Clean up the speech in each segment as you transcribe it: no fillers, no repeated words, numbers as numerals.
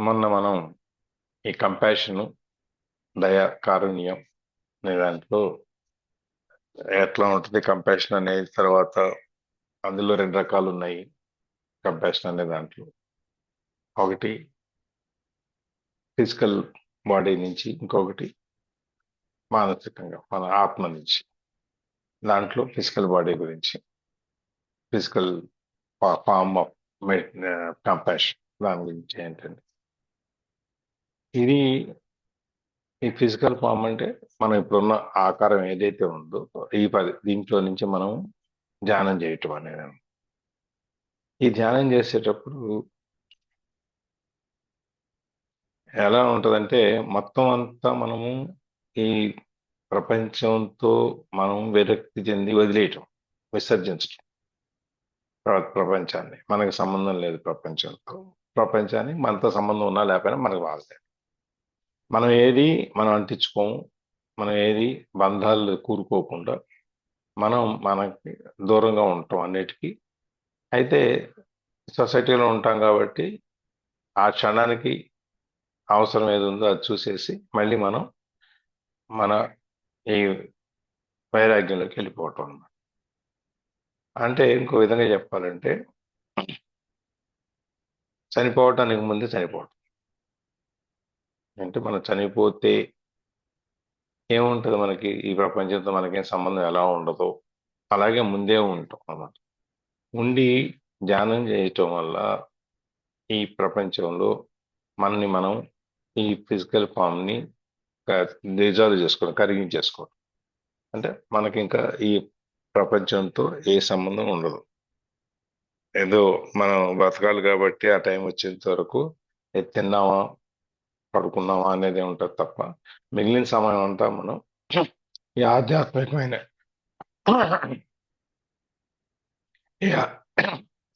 మొన్న మనం ఈ కంపాషన్, దయ, కారుణ్యం అనే దాంట్లో ఎట్లా ఉంటుంది కంపాషన్ అనేది. తర్వాత అందులో రెండు రకాలు ఉన్నాయి కంపాషన్ అనే దాంట్లో. ఒకటి ఫిజికల్ బాడీ నుంచి, ఇంకొకటి మానసికంగా మన ఆత్మ నుంచి. దాంట్లో ఫిజికల్ బాడీ గురించి, ఫిజికల్ ఫార్మ్ ఆఫ్ కంపాషన్ దాని గురించి ఏంటంటే, ఇది ఈ ఫిజికల్ ఫామ్ అంటే మనం ఇప్పుడున్న ఆకారం ఏదైతే ఉందో దీంట్లో నుంచి మనం ధ్యానం చేయటం అనేది. ఈ ధ్యానం చేసేటప్పుడు ఎలా ఉంటుందంటే, మొత్తం అంతా మనము ఈ ప్రపంచంతో మనం విరక్తి చెంది వదిలేయటం, విసర్జించటం. ప్రపంచాన్ని, మనకు సంబంధం లేదు ప్రపంచంతో. ప్రపంచానికి మనతో సంబంధం ఉన్నా లేకపోయినా మనకు బాధలేదు. మనం అంటించుకోము. మనం ఏది బంధాలు కూరుకోకుండా మనం మనకి దూరంగా ఉంటాం అన్నిటికీ. అయితే సొసైటీలో ఉంటాం కాబట్టి ఆ క్షణానికి అవసరం ఏది ఉందో అది చూసేసి మళ్ళీ మనం మన ఈ వైరాగ్యంలోకి వెళ్ళిపోవటం అన్నమాట. అంటే ఇంకో విధంగా చెప్పాలంటే, చనిపోవటానికి ముందే చనిపోవటం. అంటే మనం చనిపోతే ఏముంటుంది మనకి, ఈ ప్రపంచంతో మనకేం సంబంధం ఎలా ఉండదో అలాగే ముందే ఉంటాం అన్నమాట. ఉండి ధ్యానం చేయటం వల్ల ఈ ప్రపంచంలో మనని మనం ఈ ఫిజికల్ ఫామ్ని డిజాల్వ్ చేసుకోవడం, కరిగించేసుకోవడం. అంటే మనకి ఇంకా ఈ ప్రపంచంతో ఏ సంబంధం ఉండదు. ఏదో మనం బతకాలి కాబట్టి ఆ టైం వచ్చేంత వరకు తిన్నామా, పడుకున్నామా అనేది ఉంటుంది తప్ప, మిగిలిన సమయం అంతా మనం ఈ ఆధ్యాత్మికమైన ఈ ఆ-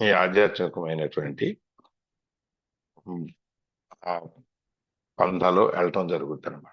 ఈ ఆధ్యాత్మికమైనటువంటి ఆ పంథాలో వెళ్ళటం జరుగుతుంది అనమాట.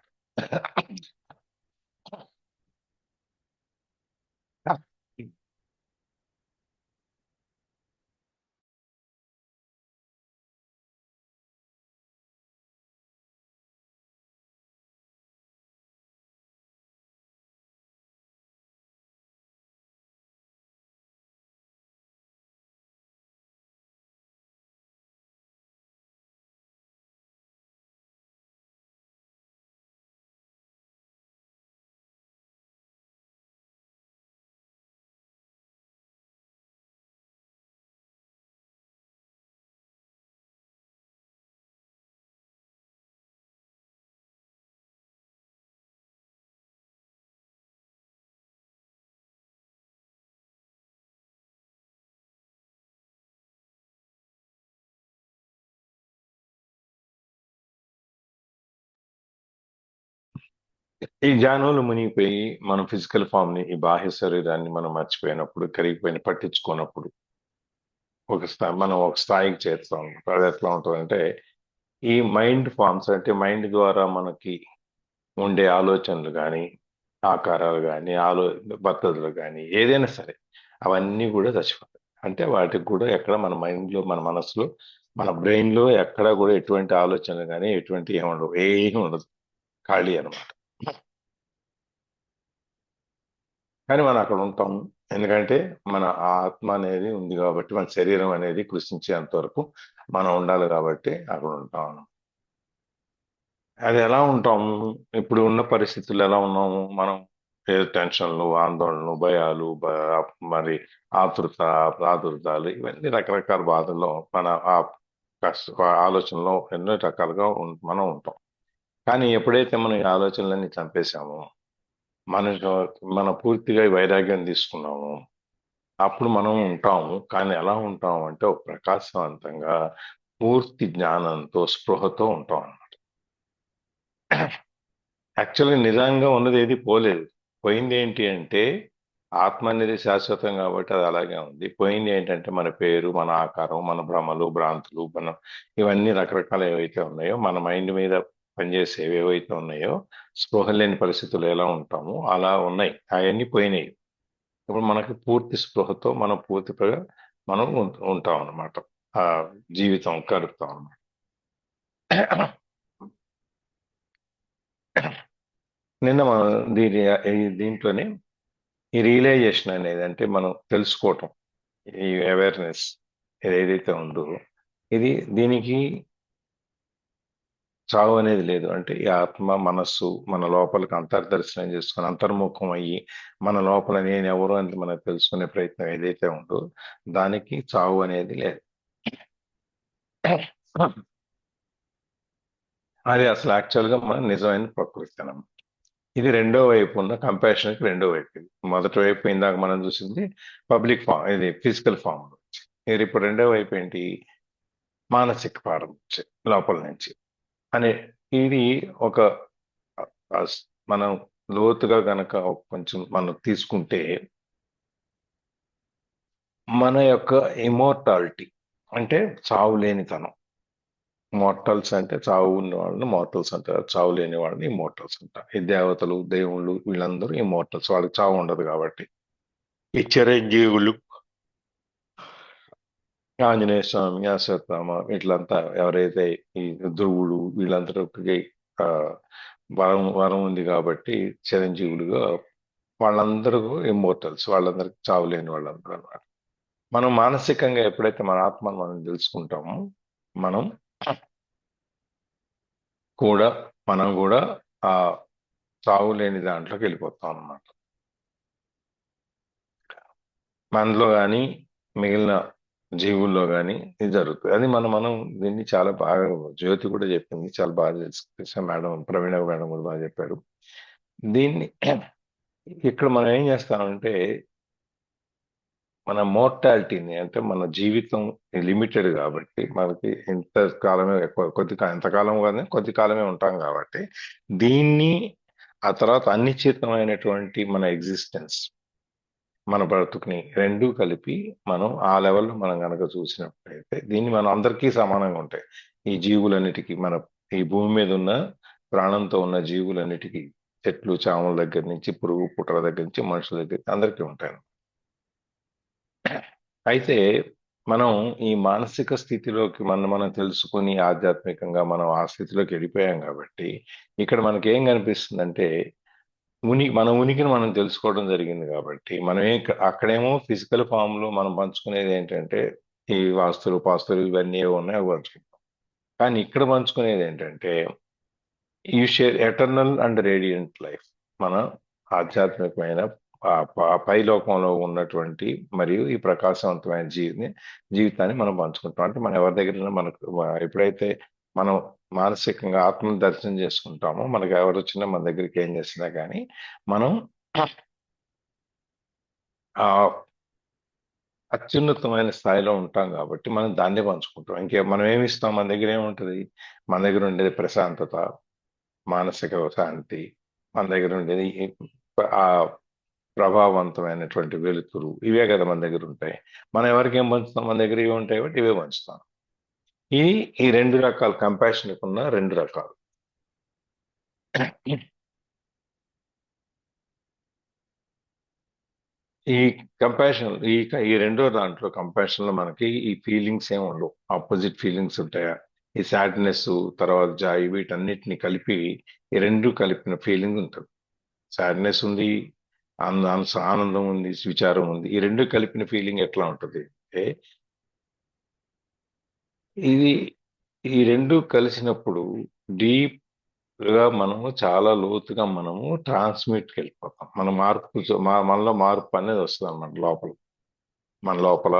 ఈ ధ్యానంలో మునిగిపోయి మనం ఫిజికల్ ఫామ్ ని, ఈ బాహ్య శరీరాన్ని మనం మర్చిపోయినప్పుడు, కరిగిపోయిన పట్టించుకున్నప్పుడు మనం ఒక స్థాయికి చేరుతాం. అది ఎట్లా ఉంటుందంటే, ఈ మైండ్ ఫామ్స్ అంటే మైండ్ ద్వారా మనకి ఉండే ఆలోచనలు కానీ, ఆకారాలు కానీ, పద్ధతులు కానీ, ఏదైనా సరే అవన్నీ కూడా చచ్చిపోతాయి. అంటే వాటికి కూడా ఎక్కడ మన మైండ్లో, మన మనసులో, మన బ్రెయిన్లో ఎక్కడ కూడా ఎటువంటి ఆలోచనలు కానీ ఎటువంటి ఏమి ఉండదు. ఖాళీ అనమాట. కానీ మనం అక్కడ ఉంటాం. ఎందుకంటే మన ఆత్మ అనేది ఉంది కాబట్టి, మన శరీరం అనేది కృషించేంత వరకు మనం ఉండాలి కాబట్టి అక్కడ ఉంటాం. అది ఎలా ఉంటాము, ఇప్పుడు ఉన్న పరిస్థితులు ఎలా ఉన్నాము మనం, ఏదో టెన్షన్లు, ఆందోళనలు, భయాలు, మరి ఆతృత, ఆతురతలు, ఇవన్నీ రకరకాల బాధల్లో మన ఆ ఆలోచనలో ఎన్నో రకాలుగా మనం ఉంటాం. కానీ ఎప్పుడైతే మనం ఈ ఆలోచనలన్నీ చంపేశామో, మన మన పూర్తిగా ఈ వైరాగ్యం తీసుకున్నాము, అప్పుడు మనం ఉంటాము. కానీ ఎలా ఉంటాము అంటే, ఒక ప్రకాశవంతంగా, పూర్తి జ్ఞానంతో, స్పృహతో ఉంటాం. యాక్చువల్గా నిజంగా ఉన్నది ఏది పోలేదు. పోయింది ఏంటి అంటే, ఆత్మ అనేది శాశ్వతం కాబట్టి అది అలాగే ఉంది. పోయింది ఏంటంటే మన పేరు, మన ఆకారం, మన భ్రమలు, భ్రాంతులు, ఇవన్నీ రకరకాల ఏవైతే ఉన్నాయో, మన మైండ్ మీద పనిచేసేవి ఏవైతే ఉన్నాయో, స్పృహ లేని పరిస్థితులు ఎలా ఉంటామో అలా ఉన్నాయి. అవన్నీ పోయినాయి. ఇప్పుడు మనకి పూర్తి స్పృహతో మనం పూర్తిగా మనం ఉంటాం అన్నమాట. ఆ జీవితం గడుపుతాం అన్నమాట. నిన్న మనం దీంట్లోనే ఈ రియలైజేషన్ అనేది అంటే మనం తెలుసుకోవటం, ఈ అవేర్నెస్ ఏదైతే ఉందో ఇది దీనికి చావు అనేది లేదు. అంటే ఈ ఆత్మ మనస్సు మన లోపలికి అంతర్దర్శనం చేసుకొని అంతర్ముఖం అయ్యి మన లోపల నేను ఎవరు అని మనకు తెలుసుకునే ప్రయత్నం ఏదైతే ఉందో దానికి చావు అనేది లేదు. అది అసలు యాక్చువల్గా మన నిజమైన ప్రకృతి అన్నమాట. ఇది రెండో వైపు ఉన్న కంపాషన్కి రెండో వైపు. ఇది మొదటి వైపు ఇందాక మనం చూసింది పబ్లిక్ ఫామ్, ఇది ఫిజికల్ ఫామ్. ఇది ఇప్పుడు రెండో వైపు ఏంటి, మానసిక పాఠం నుంచి లోపల నుంచి అనే ఇది ఒక మనం లోతుగా గనక కొంచెం మనం తీసుకుంటే మన యొక్క ఇమోర్టాలిటీ అంటే చావు లేనితనం. మోర్టల్స్ అంటే చావు ఉన్న వాళ్ళని మోర్టల్స్ అంటారు, చావు లేని వాళ్ళని ఇమోర్టల్స్ అంటారు. ఈ దేవతలు దేవుళ్ళు వీళ్ళందరూ ఇమోర్టల్స్, వాళ్ళకి చావు ఉండదు కాబట్టి. ఈ చిరంజీవులు ఆంజనేయ స్వామి, అశ్వత్థామ వీళ్ళంతా ఎవరైతే ఈ ధ్రువుడు వీళ్ళందరికీ ఆ, వరం వరం ఉంది కాబట్టి చిరంజీవులుగా వాళ్ళందరూ ఇమ్మోర్టల్స్, వాళ్ళందరికీ చావు లేని వాళ్ళందరూ అన్నమాట. మనం మానసికంగా ఎప్పుడైతే మన ఆత్మను మనం తెలుసుకుంటామో మనం కూడా మనం కూడా ఆ చావు లేని దాంట్లోకి వెళ్ళిపోతాం అన్నమాట. మనలో కానీ మిగిలిన జీవుల్లో కానీ ఇది జరుగుతుంది. అది మనం దీన్ని చాలా బాగా జ్యోతి కూడా చెప్పింది, చాలా బాగా తెలుసు మేడం, ప్రవీణ మేడం కూడా బాగా చెప్పారు దీన్ని. ఇక్కడ మనం ఏం చేస్తామంటే మన మోర్టాలిటీని అంటే మన జీవితం లిమిటెడ్ కాబట్టి మనకి ఇంత కాలమే ఎక్కువ ఎంతకాలం కానీ కొద్ది కాలమే ఉంటాం కాబట్టి దీన్ని ఆ తర్వాత అనిశ్చితమైనటువంటి మన ఎగ్జిస్టెన్స్ మన బ్రతుకుని రెండూ కలిపి మనం ఆ లెవెల్లో మనం కనుక చూసినప్పుడైతే దీన్ని మనం అందరికీ సమానంగా ఉంటాయి. ఈ జీవులన్నిటికీ మన ఈ భూమి మీద ఉన్న ప్రాణంతో ఉన్న జీవులన్నిటికీ చెట్లు చాముల దగ్గర నుంచి పురుగు పుట్ర దగ్గర నుంచి మనుషుల దగ్గర అందరికీ ఉంటాయి. అయితే మనం ఈ మానసిక స్థితిలోకి మనం తెలుసుకుని ఆధ్యాత్మికంగా మనం ఆ స్థితిలోకి వెళ్ళిపోయాం కాబట్టి ఇక్కడ మనకి ఏం కనిపిస్తుందంటే మన ఉనికిని మనం తెలుసుకోవడం జరిగింది కాబట్టి మనం అక్కడేమో ఫిజికల్ ఫామ్ లో మనం పంచుకునేది ఏంటంటే ఈ వాస్తులు పాస్తులు ఇవన్నీ ఏవో ఉన్నాయి అవి పంచుకుంటాం. కానీ ఇక్కడ పంచుకునేది ఏంటంటే you share eternal and radiant life, మన ఆధ్యాత్మికమైన పై లోకంలో ఉన్నటువంటి మరియు ఈ ప్రకాశవంతమైన జీవితాన్ని మనం పంచుకుంటాం. అంటే మనం ఎవరి దగ్గర మనకు ఎప్పుడైతే మనం మానసికంగా ఆత్మను దర్శనం చేసుకుంటామో మనకు ఎవరు వచ్చినా మన దగ్గరికి ఏం చేసినా కానీ మనం ఆ అత్యున్నతమైన స్థాయిలో ఉంటాం కాబట్టి మనం దాన్నే పంచుకుంటాం. మనం ఏమి ఇస్తాం, మన దగ్గర ఏముంటది, మన దగ్గర ఉండేది ప్రశాంతత, మానసిక శాంతి, మన దగ్గర ఉండేది ఆ ప్రభావవంతమైనటువంటి వెలుతురు, ఇవే కదా మన దగ్గర ఉంటాయి. మనం ఎవరికి ఏం పంచుతాం, మన దగ్గర ఇవి ఉంటాయి కాబట్టి ఇవే పంచుతాం. ఈ రెండు రకాల కంపాషన్ ఉన్న రెండు రకాలు. ఈ కంపాషన్ ఈ రెండో దాంట్లో కంపాషన్ లో మనకి ఈ ఫీలింగ్స్ ఏమి ఉండవు, ఆపోజిట్ ఫీలింగ్స్ ఉంటాయా, ఈ సాడ్నెస్ తర్వాత జాయ్ వీటన్నిటిని కలిపి ఈ రెండు కలిపిన ఫీలింగ్ ఉంటుంది. సాడ్నెస్ ఉంది, ఆనందం ఉంది, విచారం ఉంది, ఈ రెండు కలిపిన ఫీలింగ్ ఎట్లా ఉంటుంది అంటే ఇది ఈ రెండు కలిసినప్పుడు డీప్ గా మనము చాలా లోతుగా మనము ట్రాన్స్మిట్కి వెళ్ళిపోతాం. మన మార్పు మనలో మార్పు అనేది వస్తుంది అన్నమాట లోపల. మన లోపల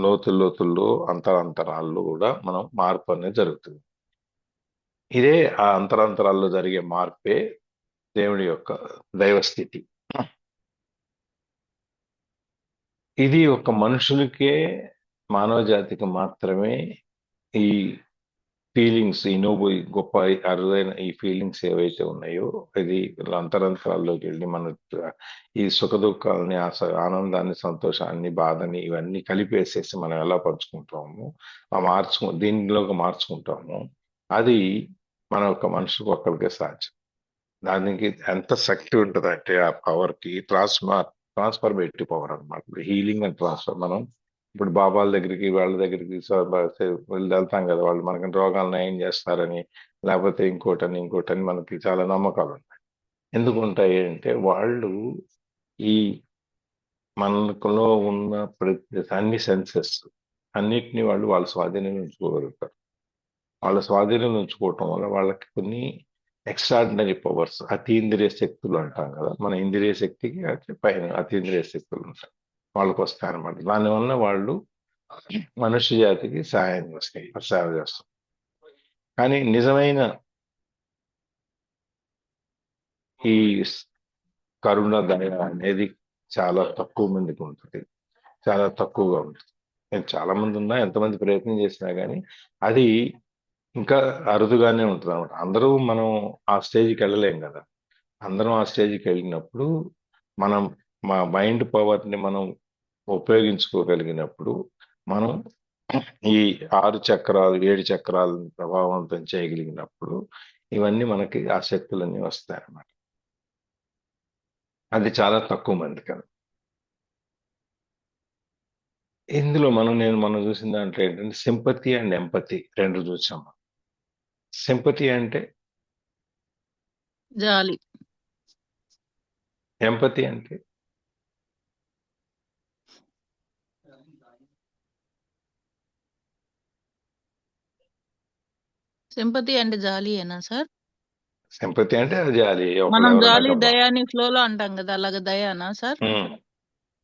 లోతుల్లో అంతరాల్లో కూడా మనం మార్పు అనేది జరుగుతుంది. ఇదే ఆ అంతరాంతరాల్లో జరిగే మార్పే దేవుడి యొక్క దైవస్థితి. ఇది ఒక మనుషులకే, మానవ జాతికి మాత్రమే ఈ ఫీలింగ్స్, ఈ నోబు ఈ గొప్ప అరుదైన ఈ ఫీలింగ్స్ ఏవైతే ఉన్నాయో ఇది అంతరంతరాల్లోకి వెళ్ళి మన ఈ సుఖ దుఃఖాలని ఆనందాన్ని సంతోషాన్ని బాధని ఇవన్నీ కలిపేసేసి మనం ఎలా పంచుకుంటాము, దీనిలోకి మార్చుకుంటాము. అది మన ఒక మనిషికి ఒక్కరికే సాధ్యం. దానికి ఎంత శక్తి ఉంటుంది అంటే ఆ పవర్కి ట్రాన్స్ఫర్మేటివ్ పవర్ అనమాట. హీలింగ్ అండ్ ట్రాన్స్ఫర్ మనం ఇప్పుడు బాబాల దగ్గరికి వాళ్ళ దగ్గరికి వెళ్ళి వెళ్తాం కదా, వాళ్ళు మనకి రోగాలు నయం చేస్తారని, లేకపోతే ఇంకోటని ఇంకోటని మనకి చాలా నమ్మకాలు ఉంటాయి. ఎందుకు ఉంటాయి అంటే వాళ్ళు ఈ మనలో ఉన్న అన్ని సెన్సెస్ అన్నిటిని వాళ్ళు వాళ్ళ స్వాధీనంలో ఉంచుకోగలుగుతారు. వాళ్ళ స్వాధీనంలో ఉంచుకోవటం వల్ల వాళ్ళకి కొన్ని ఎక్స్ట్రాడినరీ పవర్స్, అతీంద్రియ శక్తులు అంటాం కదా, మన ఇంద్రియ శక్తికి పైన అతీంద్రియ శక్తులు ఉంటాయి, వాళ్ళకి వస్తాయన్నమాట. దానివల్ల వాళ్ళు మనుష్య జాతికి సహాయం చేస్తాయి, సేవ చేస్తాం. కానీ నిజమైన ఈ కరుణ దయ అనేది చాలా తక్కువ మందికి ఉంటుంది, చాలా తక్కువగా ఉంటుంది. నేను చాలా మంది ఉన్నా, ఎంతమంది ప్రయత్నం చేసినా కానీ అది ఇంకా అరుదుగానే ఉంటుంది అనమాట. అందరూ మనం ఆ స్టేజ్కి వెళ్ళలేం కదా. అందరం ఆ స్టేజ్కి వెళ్ళినప్పుడు మనం మా మైండ్ పవర్ని మనం ఉపయోగించుకోగలిగినప్పుడు మనం ఈ 6 చక్రాలు 7 చక్రాలను ప్రభావవంతం చేయగలిగినప్పుడు ఇవన్నీ మనకి ఆ శక్తులన్నీ వస్తాయి అన్నమాట. అది చాలా తక్కువ మంది కదా. ఇందులో మనం చూసిన దాంట్లో ఏంటంటే సింపతి అండ్ ఎంపతి రెండు చూసాము. సింపతి అంటే, జాలి. ఎంపతి అంటే సింపతి అంటే జాలియేనా సార్? సింపతి అంటే అది జాలి, ఒకళ్ళు మనం ఎవరన్నా జాలి దయాని ఫ్లోలో అంటాం కదా, అలాగ దయానా సార్?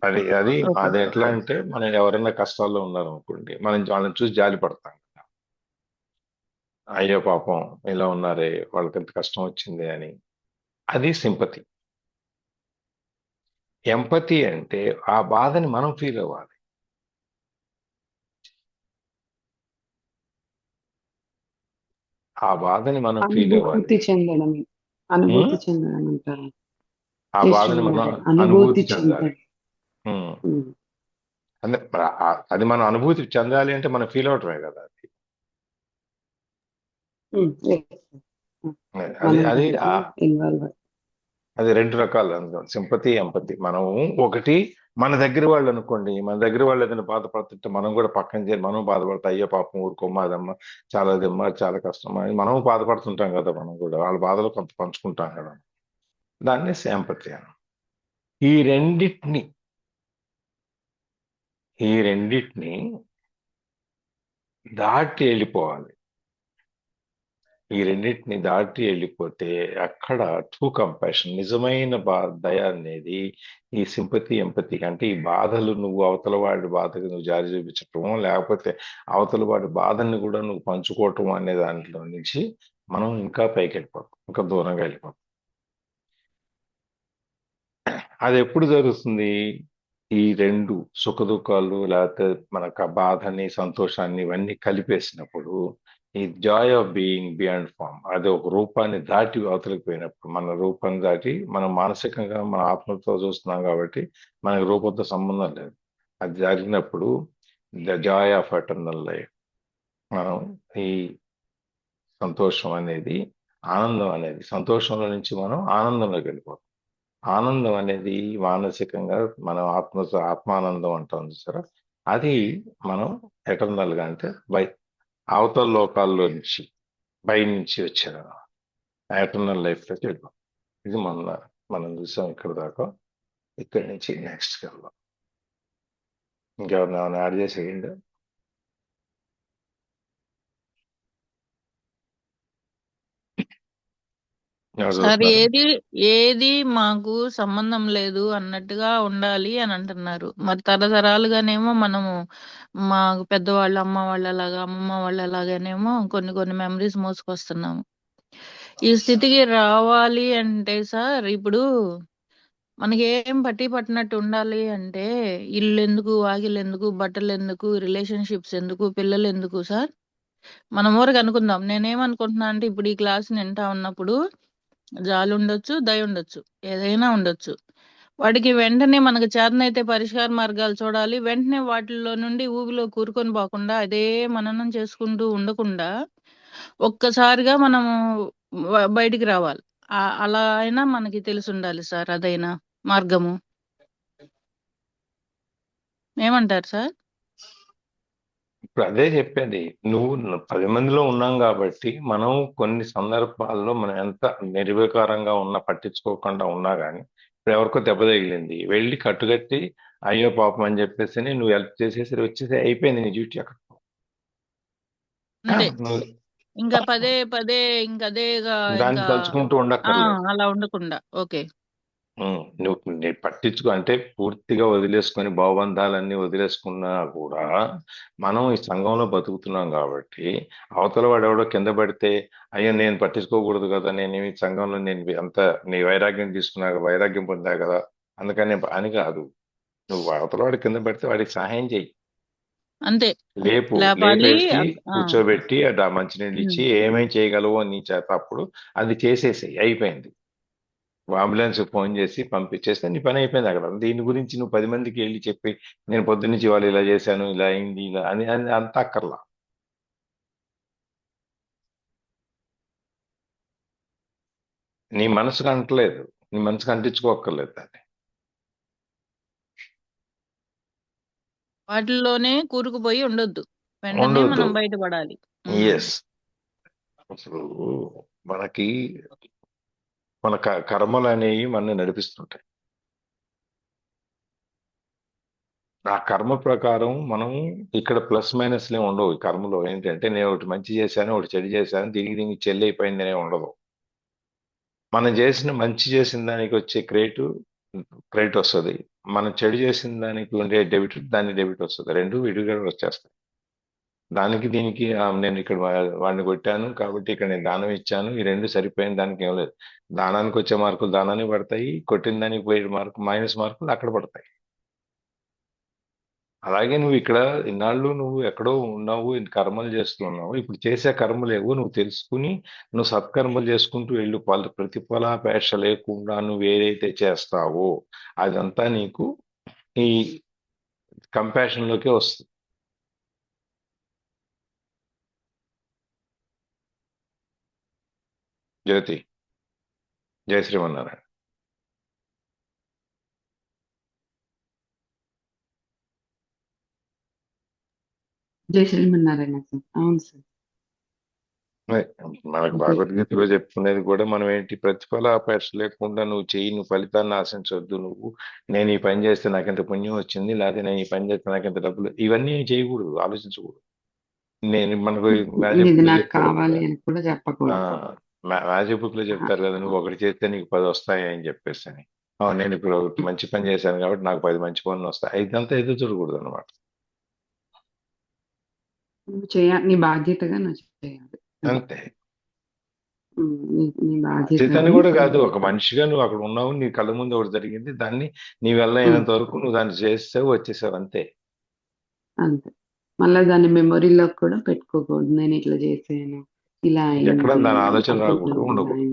అది అది ఓకే. అది ఎట్లా అంటే, మనం ఎవరైనా కష్టాల్లో ఉన్నారనుకోండి, మనం వాళ్ళని చూసి జాలి పడతాం. అయ్యో పాపం ఇలా ఉన్నారే, వాళ్ళకి ఎంత కష్టం వచ్చింది అని. అది సింపతి. ఎంపతి అంటే ఆ బాధని మనం ఫీల్ అవ్వాలి. ఆ బాధని మనం ఫీల్ అవ్వాలి. అనుభూతి చెందడం, అనుభూతి ఉమ్? చెందడం అంటారు. ఆ బాధని మనం అనుభూతి అనుభూతి చెందాలి. చెందడం. ఉమ్. ఉమ్, అంటే అది మనం అనుభూతి చెందాలి అంటే మనం ఫీల్ అవటమే కదా అది. yes. అది మనం అది దాంట్లో ఇన్వాల్వ్. అది రెండు రకాలు అందులో సింపతి ఎంపతి. మనం ఒకటి, మన దగ్గర వాళ్ళు అనుకోండి, మన దగ్గర వాళ్ళు ఏదైనా బాధపడుతుంటే మనం కూడా పక్కన చేరి మనం బాధపడతాం. అయ్యో పాపం ఊరుకోమ్మా, అదమ్మా చాలా దమ్మా చాలా కష్టం అని మనం బాధపడుతుంటాం కదా. మనం కూడా వాళ్ళ బాధలు కొంత పంచుకుంటాం కదా, దాన్ని ఎంపతి అని. ఈ రెండిటిని ఈ రెండిటిని దాటి వెళ్ళిపోవాలి. ఈ రెండింటిని దాటి వెళ్ళిపోతే అక్కడ ట్రూ కంపాషన్, నిజమైన దయ అనేది ఈ సింపతి ఎంపతి అంటే, ఈ బాధలు నువ్వు అవతల వాడి బాధకు నువ్వు జారి చూపించటం, లేకపోతే అవతల వాడి బాధని కూడా నువ్వు పంచుకోవటం అనే దాంట్లో నుంచి మనం ఇంకా పైకి వెళ్ళిపోతాం, ఇంకా దూరంగా వెళ్ళిపోతాం. అది ఎప్పుడు జరుగుతుంది? ఈ రెండు సుఖ దుఃఖాలు, లేకపోతే మనకు ఆ బాధని సంతోషాన్ని ఇవన్నీ కలిపేసినప్పుడు, ఈ joy of being beyond form, అది ఒక రూపాన్ని దాటి అవతలికి పోయినప్పుడు, మన రూపాన్ని దాటి మనం మానసికంగా మన ఆత్మతో చూస్తున్నాం కాబట్టి మనకి రూపంతో సంబంధం లేదు. అది జరిగినప్పుడు the Joy of eternal life, మనం ఈ సంతోషం అనేది, ఆనందం అనేది, సంతోషంలో నుంచి మనం ఆనందంలోకి వెళ్ళిపోతాం. ఆనందం అనేది మానసికంగా మనం ఆత్మానందం అంటాం చూసారా, అది మనం ఎటర్నల్ గా అంటే అవతల లోకాల్లో నుంచి బయట నుంచి వచ్చిన ఎటర్నల్ లైఫ్ లోకి వెళ్ళాం. ఇది మనం చూసాం ఇక్కడ దాకా. ఇక్కడి నుంచి నెక్స్ట్కి వెళ్దాం. ఇంకెవరిని యాడ్ చేసేయండి. సార్ ఏది ఏది మాకు సంబంధం లేదు అన్నట్టుగా ఉండాలి అని అంటున్నారు. మరి తరతరాలుగానేమో మనము మా పెద్దవాళ్ళు, అమ్మ వాళ్ళలాగా, అమ్మమ్మ వాళ్ళలాగానేమో కొన్ని కొన్ని మెమరీస్ మోసుకొస్తున్నాము. ఈ స్థితికి రావాలి అంటే సార్, ఇప్పుడు మనకి ఏం పట్టి పట్టినట్టు ఉండాలి అంటే, ఇల్లు ఎందుకు, వాకిలు ఎందుకు, బట్టలు ఎందుకు, రిలేషన్షిప్స్ ఎందుకు, పిల్లలు ఎందుకు సార్? మనం ఊరికి అనుకుందాం. నేనేమనుకుంటున్నా అంటే, ఇప్పుడు ఈ క్లాస్ వింటా ఉన్నప్పుడు జాలి ఉండొచ్చు, దయ ఉండొచ్చు, ఏదైనా ఉండొచ్చు. వాటికి వెంటనే మనకు చేతనైతే పరిష్కార మార్గాలు చూడాలి. వెంటనే వాటిల్లో నుండి ఊబిలో కూరుకొని పోకుండా, అదే మననం చేసుకుంటూ ఉండకుండా ఒక్కసారిగా మనము బయటికి రావాలి. అలా అయినా మనకి తెలిసి ఉండాలి సార్, అదైనా మార్గము. ఏమంటారు సార్? ఇప్పుడు అదే చెప్పేది. నువ్వు 10 మందిలో ఉన్నాం కాబట్టి మనం కొన్ని సందర్భాల్లో మనం ఎంత నిర్వికారంగా ఉన్నా పట్టించుకోకుండా ఉన్నా గానీ ఇప్పుడు ఎవరికో దెబ్బ తగిలింది వెళ్ళి కట్టుకట్టి అయ్యో పాపం అని చెప్పేసి నువ్వు హెల్ప్ చేసేసి వచ్చేసి అయిపోయింది నీ డ్యూటీ అక్కడ. అంతే. నువ్వు ఇంకా పదే పదే ఇంకదేగా దాన్ని ఇంకా తలుచుకుంటూ ఉండక్కర్లేదు. అలా ఉండకుండా. ఓకే. నువ్వు పట్టించుకో అంటే పూర్తిగా వదిలేసుకొని భావబంధాలన్నీ వదిలేసుకున్నా కూడా మనం ఈ సంఘంలో బతుకుతున్నాం కాబట్టి అవతల వాడు ఎవడో కింద పడితే అయ్యో నేను పట్టించుకోకూడదు కదా, నేను ఈ సంఘంలో నేను అంత నీ వైరాగ్యం తీసుకున్నా వైరాగ్యం పొందా కదా అందుకని అని కాదు. నువ్వు అవతల వాడు కింద పడితే వాడికి సహాయం చెయ్యి, అంతే. లేపాలి. లేపేసి కూర్చోబెట్టి ఆ మంచినీళ్ళు ఇచ్చి ఏమేం చేయగలవో నీ చేత అప్పుడు అది చేసేసేయి, అయిపోయింది. అంబులెన్స్ ఫోన్ చేసి పంపించేస్తే నీ పని అయిపోయింది అక్కడ. దీని గురించి నువ్వు 10 మందికి వెళ్ళి చెప్పి నేను పొద్దున్నుంచి వాళ్ళు ఇలా చేశాను ఇలా అయింది ఇలా అని అని అంత అక్కర్లా. నీ మనసుకు అంటలేదు, నీ మనసుకు అంటించుకోక్కర్లేదు దాన్ని. వాటిల్లోనే కూరుకుపోయి ఉండొద్దు, వెంటనే ఉండొద్దు. మనం బయటపడాలి. ఎస్. అసలు మనకి మన కర్మలు అనేవి మనని నడిపిస్తుంటాయి. ఆ కర్మ ప్రకారం మనం ఇక్కడ ప్లస్ మైనస్లే ఉండవు. ఈ కర్మలో ఏంటంటే నేను ఒకటి మంచి చేశాను ఒకటి చెడు చేశాను దీనికి చెల్లి అయిపోయింది అనే ఉండదు. మనం మంచి చేసిన దానికి వచ్చే క్రెడిట్ వస్తుంది, మనం చెడు చేసిన దానికి ఉండే దాని డెబిట్ వస్తుంది. రెండు విడిగా వచ్చేస్తాయి. దానికి దీనికి నేను ఇక్కడ వాడిని కొట్టాను కాబట్టి ఇక్కడ నేను దానం ఇచ్చాను ఈ రెండు సరిపోయిన దానికి ఏం లేదు. దానానికి వచ్చే మార్కులు దానానికి పడతాయి, కొట్టిన దానికి పోయే మైనస్ మార్కులు అక్కడ పడతాయి. అలాగే నువ్వు ఇక్కడ ఇన్నాళ్ళు నువ్వు ఎక్కడో ఉన్నావు, కర్మలు చేస్తున్నావు. ఇప్పుడు చేసే కర్మలు ఏవో నువ్వు తెలుసుకుని నువ్వు సత్కర్మలు చేసుకుంటూ వెళ్ళు. ప్రతిఫలాపేక్ష లేకుండా నువ్వు ఏదైతే చేస్తావో అదంతా నీకు ఈ కంపాషన్ లోకే వస్తుంది. జ్యోతి, జయ శ్రీమన్నారాయణ. జై శ్రీమన్నారాయణ సార్. అవును సార్. మనకు భగవద్గీతలో చెప్పుకునేది కూడా మనం ఏంటి, ప్రతిఫలాపేక్ష లేకుండా నువ్వు చెయ్యి, నువ్వు ఫలితాన్ని ఆశించవద్దు. నువ్వు నేను ఈ పని చేస్తే నాకు ఎంత పుణ్యం వచ్చింది, లేకపోతే నేను ఈ పని చేస్తే నాకు ఎంత డబ్బులు, ఇవన్నీ చేయకూడదు, ఆలోచించకూడదు. నేను మనకు ఇది నాకు కావాలి అని కూడా చెప్పకూడదు. మ్యాజిక్ బుక్ లో చెప్తారు కదా, నువ్వు ఒకటి చేస్తే నీకు 10 వస్తాయి అని చెప్పేసి అని. నేను ఇప్పుడు ఒకటి మంచి పని చేశాను కాబట్టి నాకు 10 మంచి పనులు వస్తాయి, ఇదంతా ఎదురు చూడకూడదు అనమాట. నువ్వు చేయాలి, నీ బాధ్యతగా నువ్వు చేయాలి అంతే. నీ బాధ్యత చేతని కూడా కాదు, ఒక మనిషిగా నువ్వు అక్కడ ఉన్నావు, నీ కళ్ళ ముందు ఒకటి జరిగింది, దాన్ని నీ వల్ల అయినంత వరకు నువ్వు దాన్ని చేసావు వచ్చేసావు అంతే. అంతే. మళ్ళీ దాన్ని మెమొరీలో కూడా పెట్టుకోకూడదు, నేను ఇట్లా చేసాను ఇలా ఎక్కడ దాని ఆలోచన రాకూడదు, ఉండకూడదు.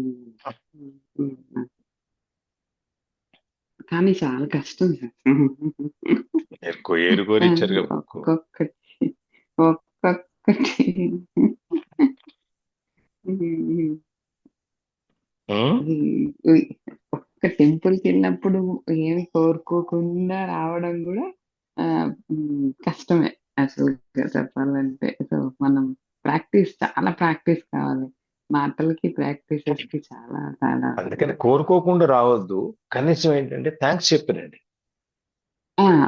కానీ చాలా కష్టం సార్. ఏరుకోరి ఇచ్చారు ఒక్కొక్కటి ఒక్క టెంపుల్కి వెళ్ళినప్పుడు ఏమి కోరుకోకుండా రావడం కూడా కష్టమే అసలు చెప్పాలంటే. సో మనం చాలా ప్రాక్టీస్ కావాలి, మాటలకి ప్రాక్టీసెస్ కి చాలా చాలా. అందుకని కోరుకోకుండా రావద్దు, కనీసం ఏంటంటే థ్యాంక్స్ చెప్పినండి.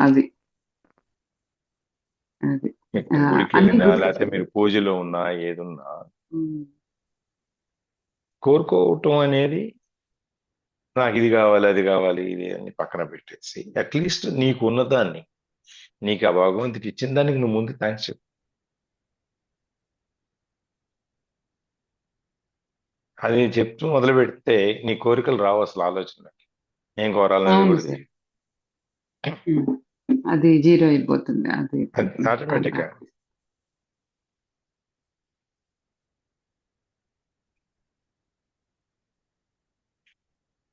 అది గుడికి వెళ్ళినా లేకపోతే మీరు పూజలో ఉన్నా ఏదున్నా కోరుకోవటం అనేది నాకు ఇది కావాలి అది కావాలి ఇది అని పక్కన పెట్టేసి అట్లీస్ట్ నీకు ఉన్నదాన్ని, నీకు ఆ భగవంతుడికి ఇచ్చిన దానికి నువ్వు ముందు థ్యాంక్స్ చెప్పు. అది చెప్తూ మొదలు పెడితే నీ కోరికలు రావు అసలు ఆలోచన, ఏం కోరాలని కూడా అది జీరో అయిపోతుంది, అది ఆటోమేటిక్ గా.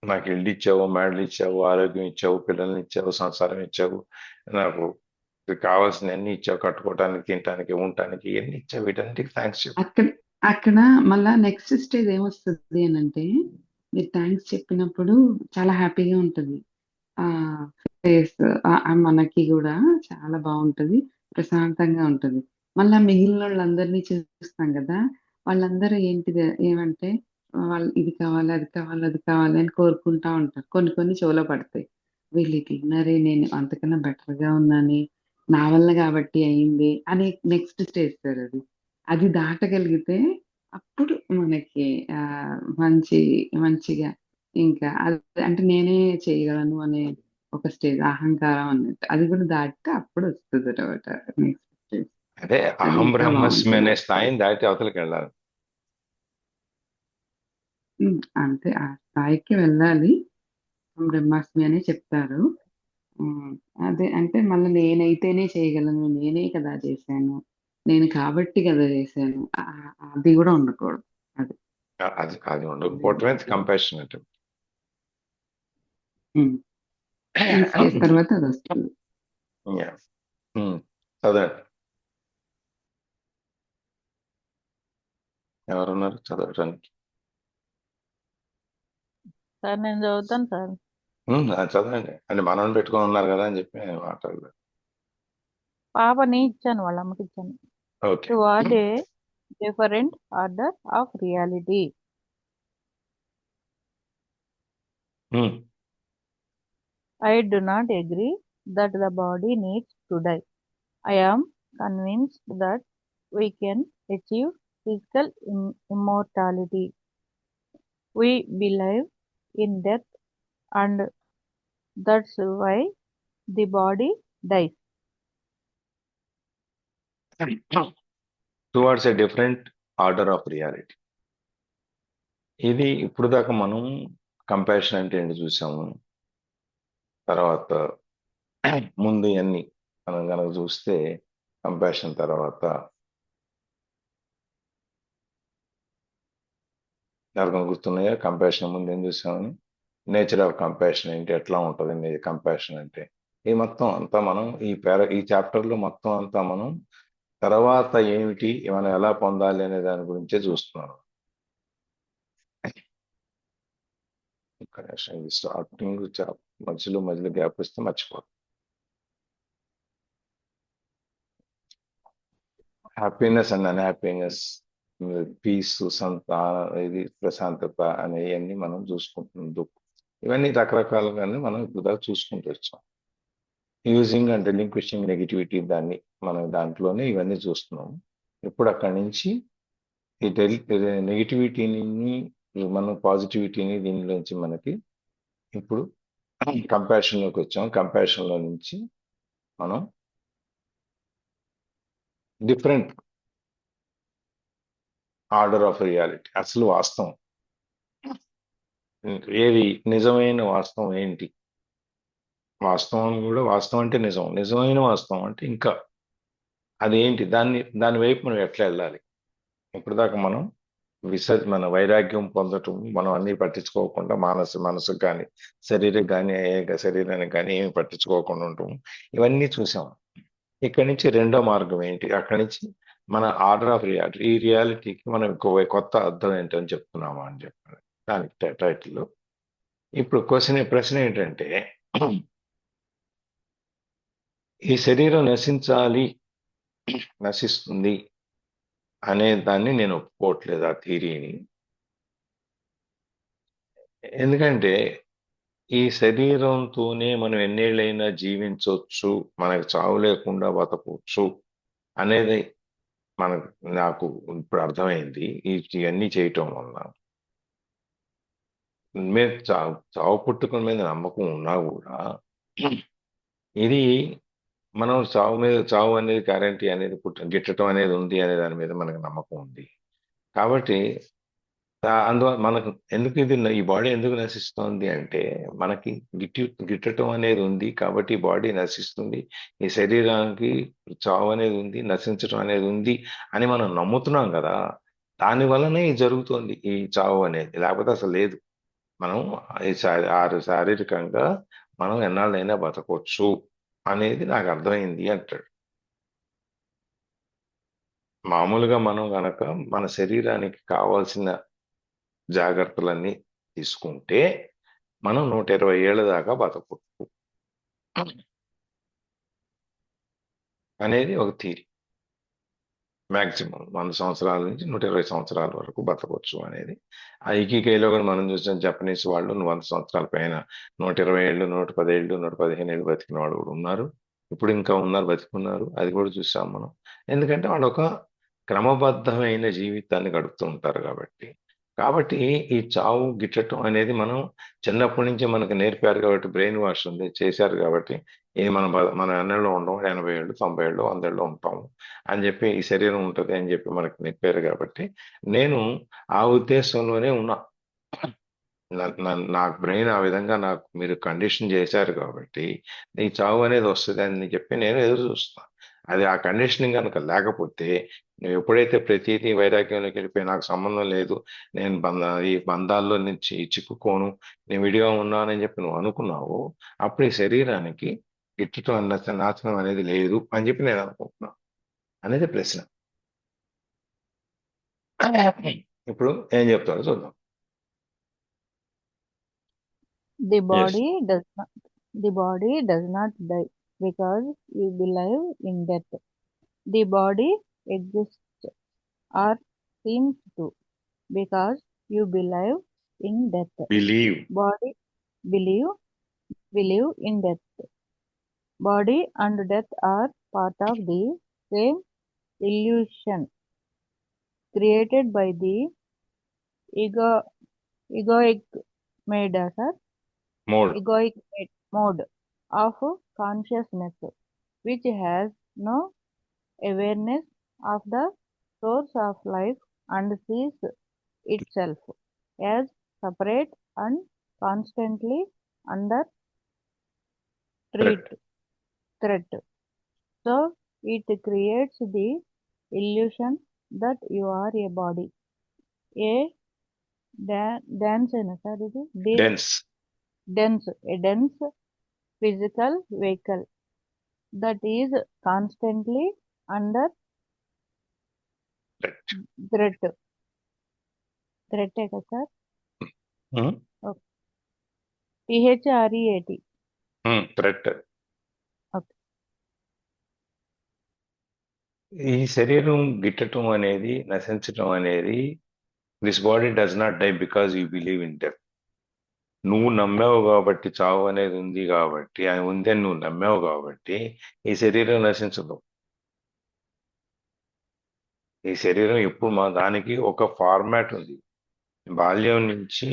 నాకు ఇల్లు ఇచ్చావు, మేడలు ఇచ్చావు, ఆరోగ్యం ఇచ్చావు, పిల్లల్ని ఇచ్చావు, సంసారం ఇచ్చావు, నాకు కావాల్సిన అన్ని ఇచ్చావు, కట్టుకోవటానికి తినటానికి ఉండటానికి ఎన్ని ఇచ్చావు, వీటన్నిటికి థ్యాంక్స్ చెప్పు. అక్కడ మళ్ళా నెక్స్ట్ స్టేజ్ ఏమొస్తుంది అని అంటే, మీరు థ్యాంక్స్ చెప్పినప్పుడు చాలా హ్యాపీగా ఉంటుంది, ఫేస్ మనకి కూడా చాలా బాగుంటది, ప్రశాంతంగా ఉంటుంది. మళ్ళా మిగిలిన వాళ్ళందరినీ చూస్తాం కదా! వాళ్ళందరూ ఏమంటే వాళ్ళు ఇది కావాలి, అది కావాలి, అది కావాలి అని కోరుకుంటా ఉంటారు. కొన్ని కొన్ని చెవిలో పడతాయి. వీళ్ళు ఇది తిన్నారే, నేను అంతకన్నా బెటర్‌గా ఉన్నానే, నా వల్ల కాబట్టి అయింది అని నెక్స్ట్ స్టేజ్ సార్ అది. అది దాటగలిగితే అప్పుడు మనకి మంచిగా ఇంకా అది అంటే నేనే చేయగలను అనే ఒక స్టేజ్ అహంకారం అన్నట్టు. అది కూడా దాటితే అప్పుడు వస్తదనమాట నెక్స్ట్ స్టేజ్. అదే అది అహం ఇంకా బ్రహ్మస్మి బావుంటది అనే ఆ స్థాయి. స్థాయిని దాటి అవతలకి వెళ్ళాలి. అంతే ఆ స్థాయికి వెళ్ళాలి. బ్రహ్మాస్మి అనే చెప్తారు. హ్మ్. అదే అంటే మళ్ళీ నేనైతేనే చేయగలను. నేనే కదా చేశాను. నేను కాబట్టి కదా చేశాను. అది గూడా ఉండకూడదు. అది. అది అది అది ఉండకపోవటమే అది. కంపాషనేట్. హ్మ్. ఈ స్టేజ్ తర్వాత అదొస్తుంది. యాహ్! హ్మ్. చదవండి. ఎవరున్నారు చదవటానికి? సార్ నేను చదువుతాను సార్. అది చదవండి. అంటే మనవని పెట్టుకొని ఉన్నారు కదా అని చెప్పి మాట్లాడలేదు. పాపని ఇచ్చాను, వాళ్ళ అమ్మకి ఇచ్చాను. Okay. Towards a different order of reality. హ్మ్. I do not agree that the body needs to die. I am convinced that we can achieve physical immortality. We believe in death, and that's why the body dies. Towards a different order of reality. ఇది ఇప్పుడు దాకా మనం compassion అంటే ఏంటి చూసాము. తర్వాత ముందు ఇయన్నీ మనం గనక చూస్తే కంపాషన్ తర్వాత ఎవరికైనా గుర్తున్నాయా? కంపాషన్ ముందు ఏం చూసామని? నేచర్ ఆఫ్ కంపాషన్ ఏంటి? ఎట్లా ఉంటది కంపాషన్ అంటే? ఈ మొత్తం అంతా మనం ఈ చాప్టర్‌లో మొత్తం అంతా మనం తర్వాత ఏమిటి? మనం ఎలా పొందాలి అనే దాని గురించే చూస్తున్నాం. ఒక్క నిమిషం ఇది స్టార్టింగ్ మధ్యలో గ్యాప్ వస్తే మర్చిపోతాం. హ్యాపీనెస్ అండ్ అన్‌హ్యాపీనెస్, పీస్, ఇది ప్రశాంతత అనేయన్నీ మనం చూసుకుంటున్నాం. ఇవన్నీ రకరకాలుగానే మనం ఇప్పుడు దాకా చూసుకుంటూ వచ్చాం. యూజింగ్ అండ్ రిలింక్విషింగ్ నెగటివిటీ మనం దాంట్లోనే ఇవన్నీ చూస్తున్నాం. ఇప్పుడు అక్కడి నుంచి ఈ నెగటివిటీని మనం పాజిటివిటీని దీనిలోంచి మనకి ఇప్పుడు కంపాషన్లోకి వచ్చాం. కంపాషన్లో నుంచి మనం డిఫరెంట్ ఆర్డర్ ఆఫ్ రియాలిటీ, అసలు వాస్తవం ఏది, నిజమైన వాస్తవం ఏంటి? వాస్తవం కూడా వాస్తవం అంటే నిజం, నిజమైన వాస్తవం అంటే ఇంకా అదేంటి, దాని వైపు మనం ఎట్లా వెళ్ళాలి? ఇప్పుడు దాకా మనం మన వైరాగ్యం పొందటం, మనం అన్ని పట్టించుకోకుండా మనసుకు కానీ శరీరానికి కానీ ఏమి పట్టించుకోకుండా ఉండటం, ఇవన్నీ చూసాం. ఇక్కడి నుంచి రెండో మార్గం ఏంటి? అక్కడి నుంచి మన ఆర్డర్ ఆఫ్ రియాలిటీ, ఈ రియాలిటీకి మనం ఇంకో కొత్త అర్థం ఏంటని చెప్తున్నామా అని చెప్పాలి దానికి టైటిల్లో. ఇప్పుడు ప్రశ్న ఏంటంటే, ఈ శరీరం నశిస్తుంది అనే దాన్ని నేను ఒప్పుకోవట్లేదు, ఆ థియరీని. ఎందుకంటే ఈ శరీరంతోనే మనం ఎన్నేళ్ళైనా జీవించవచ్చు, మనకు చావు లేకుండా బతకవచ్చు అనేది నాకు ఇప్పుడు అర్థమైంది ఇవన్నీ చేయటం వల్ల. మీద చావు పుట్టుక మీద నమ్మకం ఉన్నా కూడా ఇది మనం చావు అనేది గ్యారంటీ అనేది గిట్టడం అనేది ఉంది అనే దాని మీద మనకు నమ్మకం ఉంది. కాబట్టి అందువల్ల మనకు ఎందుకు ఈ బాడీ ఎందుకు నశిస్తోంది అంటే, మనకి గిట్టటం అనేది ఉంది కాబట్టి ఈ బాడీ నశిస్తుంది, ఈ శరీరానికి చావు అనేది ఉంది, నశించడం అనేది ఉంది అని మనం నమ్ముతున్నాం కదా. దాని వల్లనే ఇది జరుగుతోంది, ఈ చావు అనేది. లేకపోతే అసలు లేదు. మనం శారీరకంగా మనం ఎన్నాళ్ళైనా బతకొచ్చు అనేది నాకు అర్థమైంది అంటాడు. మామూలుగా మనం గనక మన శరీరానికి కావాల్సిన జాగ్రత్తలన్నీ తీసుకుంటే మనం 120 ఏళ్ళ దాకా బతకొచ్చు అనేది ఒక థియరీ. మాక్సిమం 100 సంవత్సరాల నుంచి 120 సంవత్సరాల వరకు బతకొచ్చు అనేది. ఆ ఇకిగైలో కూడా మనం చూసిన జపనీస్ వాళ్ళు 100 సంవత్సరాల పైన 120 ఏళ్ళు, 110 ఏళ్ళు, 115 ఏళ్ళు బతికిన వాళ్ళు కూడా ఉన్నారు. ఇప్పుడు ఇంకా ఉన్నారు, బతికున్నారు. అది కూడా చూసాం మనం. ఎందుకంటే వాళ్ళు ఒక క్రమబద్ధమైన జీవితాన్ని గడుపుతూ ఉంటారు కాబట్టి. కాబట్టి ఈ చావు గిట్టటం అనేది మనం చిన్నప్పటి నుంచి మనకు నేర్పారు కాబట్టి, బ్రెయిన్ వాష్ ఉంది చేశారు కాబట్టి, ఇది మన ఎన్నెల్లో ఉండవు, 80 ఏళ్ళు, 90 ఏళ్ళు, 100 ఏళ్ళు ఉంటాము అని చెప్పి, ఈ శరీరం ఉంటుంది అని చెప్పి మనకు చెప్పారు కాబట్టి, నేను ఆ ఉద్దేశంలోనే ఉన్నా. నాకు బ్రెయిన్ ఆ విధంగా నాకు మీరు కండిషన్ చేశారు కాబట్టి, నీ చావు అనేది వస్తుంది అని చెప్పి నేను ఎదురు చూస్తాను. అది ఆ కండిషనింగ్ కనుక లేకపోతే, నువ్వు ఎప్పుడైతే ప్రతిదీ వైరాగ్యంలోకి వెళ్ళిపోయి నాకు సంబంధం లేదు, నేను ఈ బంధాల్లో నుంచి చిక్కుకోను, నేను విడిగా ఉన్నానని చెప్పి నువ్వు అనుకున్నావు, అప్పుడు ఈ శరీరానికి గిట్టడం నాశనం అనేది లేదు అని చెప్పి నేను అనుకుంటున్నాను అనేది ప్రశ్న. ఇప్పుడు ఏం చెప్తారో చూద్దాం. The is body does not die because you believe in death. The body exists or seems to because you believe in death. Believe Body believe in death. Body and death are part of the same illusion created by the egoic mode mode of consciousness, which has no awareness of the source of life and sees itself as separate and constantly under correct. threat. So it creates the illusion that you are a body, a dense physical vehicle that is constantly under threat. Threat है क्या sir? THREAT. Threat. Okay. ఈ శరీరం గిట్టడం అనేది, నశించడం అనేది, this body does not die because you believe in death. నువ్వు నమ్మావు కాబట్టి, చావు అనేది ఉంది కాబట్టి, అది ఉంది అని నువ్వు నమ్మావు కాబట్టి ఈ శరీరం నశించదు. ఈ శరీరం ఎప్పుడు దానికి ఒక ఫార్మాట్ ఉంది. బాల్యం నుంచి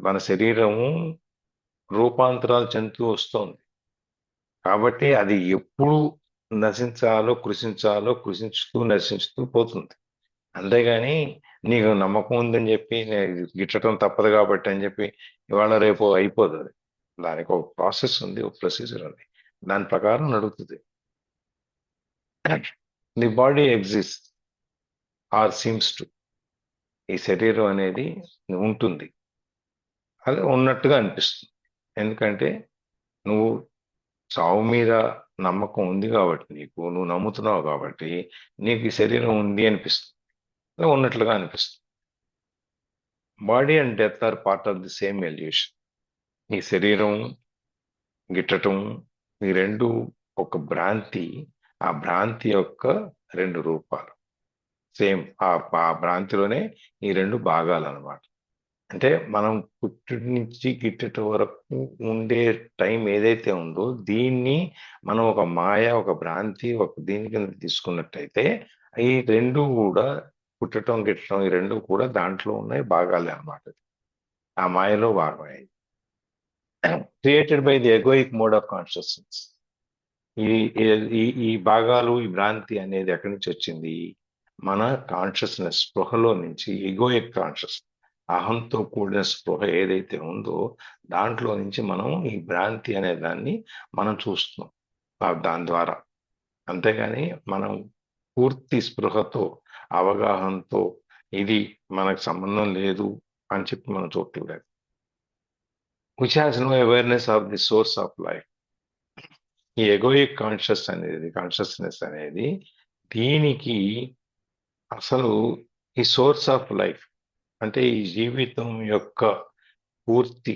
మన శరీరము రూపాంతరాలు చెందుతూ వస్తుంది కాబట్టి, అది ఎప్పుడు నశించాలో, కృషించుతూ నశించుతూ పోతుంది. అంతేగాని నీకు నమ్మకం ఉందని చెప్పి గిట్టడం తప్పదు కాబట్టి అని చెప్పి ఇవాళ రేపు అయిపోదు. అది దానికి ఒక ప్రాసెస్ ఉంది, ఒక ప్రొసీజర్ ఉంది, దాని ప్రకారం నడుస్తుంది. The body exist are seems to. ఈ శరీరం అనేది ఉంటుంది, అది ఉన్నట్టుగా అనిపిస్తుంది. ఎందుకంటే నువ్వు చావు మీద నమ్మకం ఉంది కాబట్టి, నువ్వు నమ్ముతున్నావు కాబట్టి నీకు ఈ శరీరం ఉంది అనిపిస్తుంది, ఉన్నట్లుగా అనిపిస్తుంది. Body and death are part of the same illusion. ఈ శరీరం గిట్టటం, ఈ రెండు ఒక భ్రాంతి. ఆ భ్రాంతి యొక్క రెండు రూపాలు సేమ్. ఆ భ్రాంతిలోనే ఈ రెండు భాగాలు అన్నమాట. అంటే మనం పుట్టుడి నుంచి గిట్టట వరకు ఉండే టైం ఏదైతే ఉందో, దీన్ని మనం ఒక మాయ, ఒక భ్రాంతి, ఒక దీని కింద తీసుకున్నట్టయితే, ఈ రెండు కూడా పుట్టడం, గిట్టడం, ఈ రెండు కూడా దాంట్లో ఉన్నాయి భాగాలే అన్నమాట. ఆ మాయలో భాగమే. Created by the egoic mode of consciousness. ఈ భాగాలు, ఈ భ్రాంతి అనేది ఎక్కడి నుంచి వచ్చింది? మన కాన్షియస్నెస్, స్పృహలో నుంచి. ఎగోయిక్ కాన్షియస్, అహంతో కూడిన స్పృహ ఏదైతే ఉందో దాంట్లో నుంచి మనం ఈ భ్రాంతి అనే దాన్ని మనం చూస్తున్నాం దాని ద్వారా. అంతేగాని మనం పూర్తి స్పృహతో, అవగాహనతో ఇది మనకు సంబంధం లేదు అని చెప్పి మనం చూడలేదు. Which has no awareness of the source of life. ఈ ఎగోయిక్ కాన్షియస్నెస్ అనేది దీనికి అసలు ఈ సోర్స్ ఆఫ్ లైఫ్ అంటే ఈ జీవితం యొక్క పూర్తి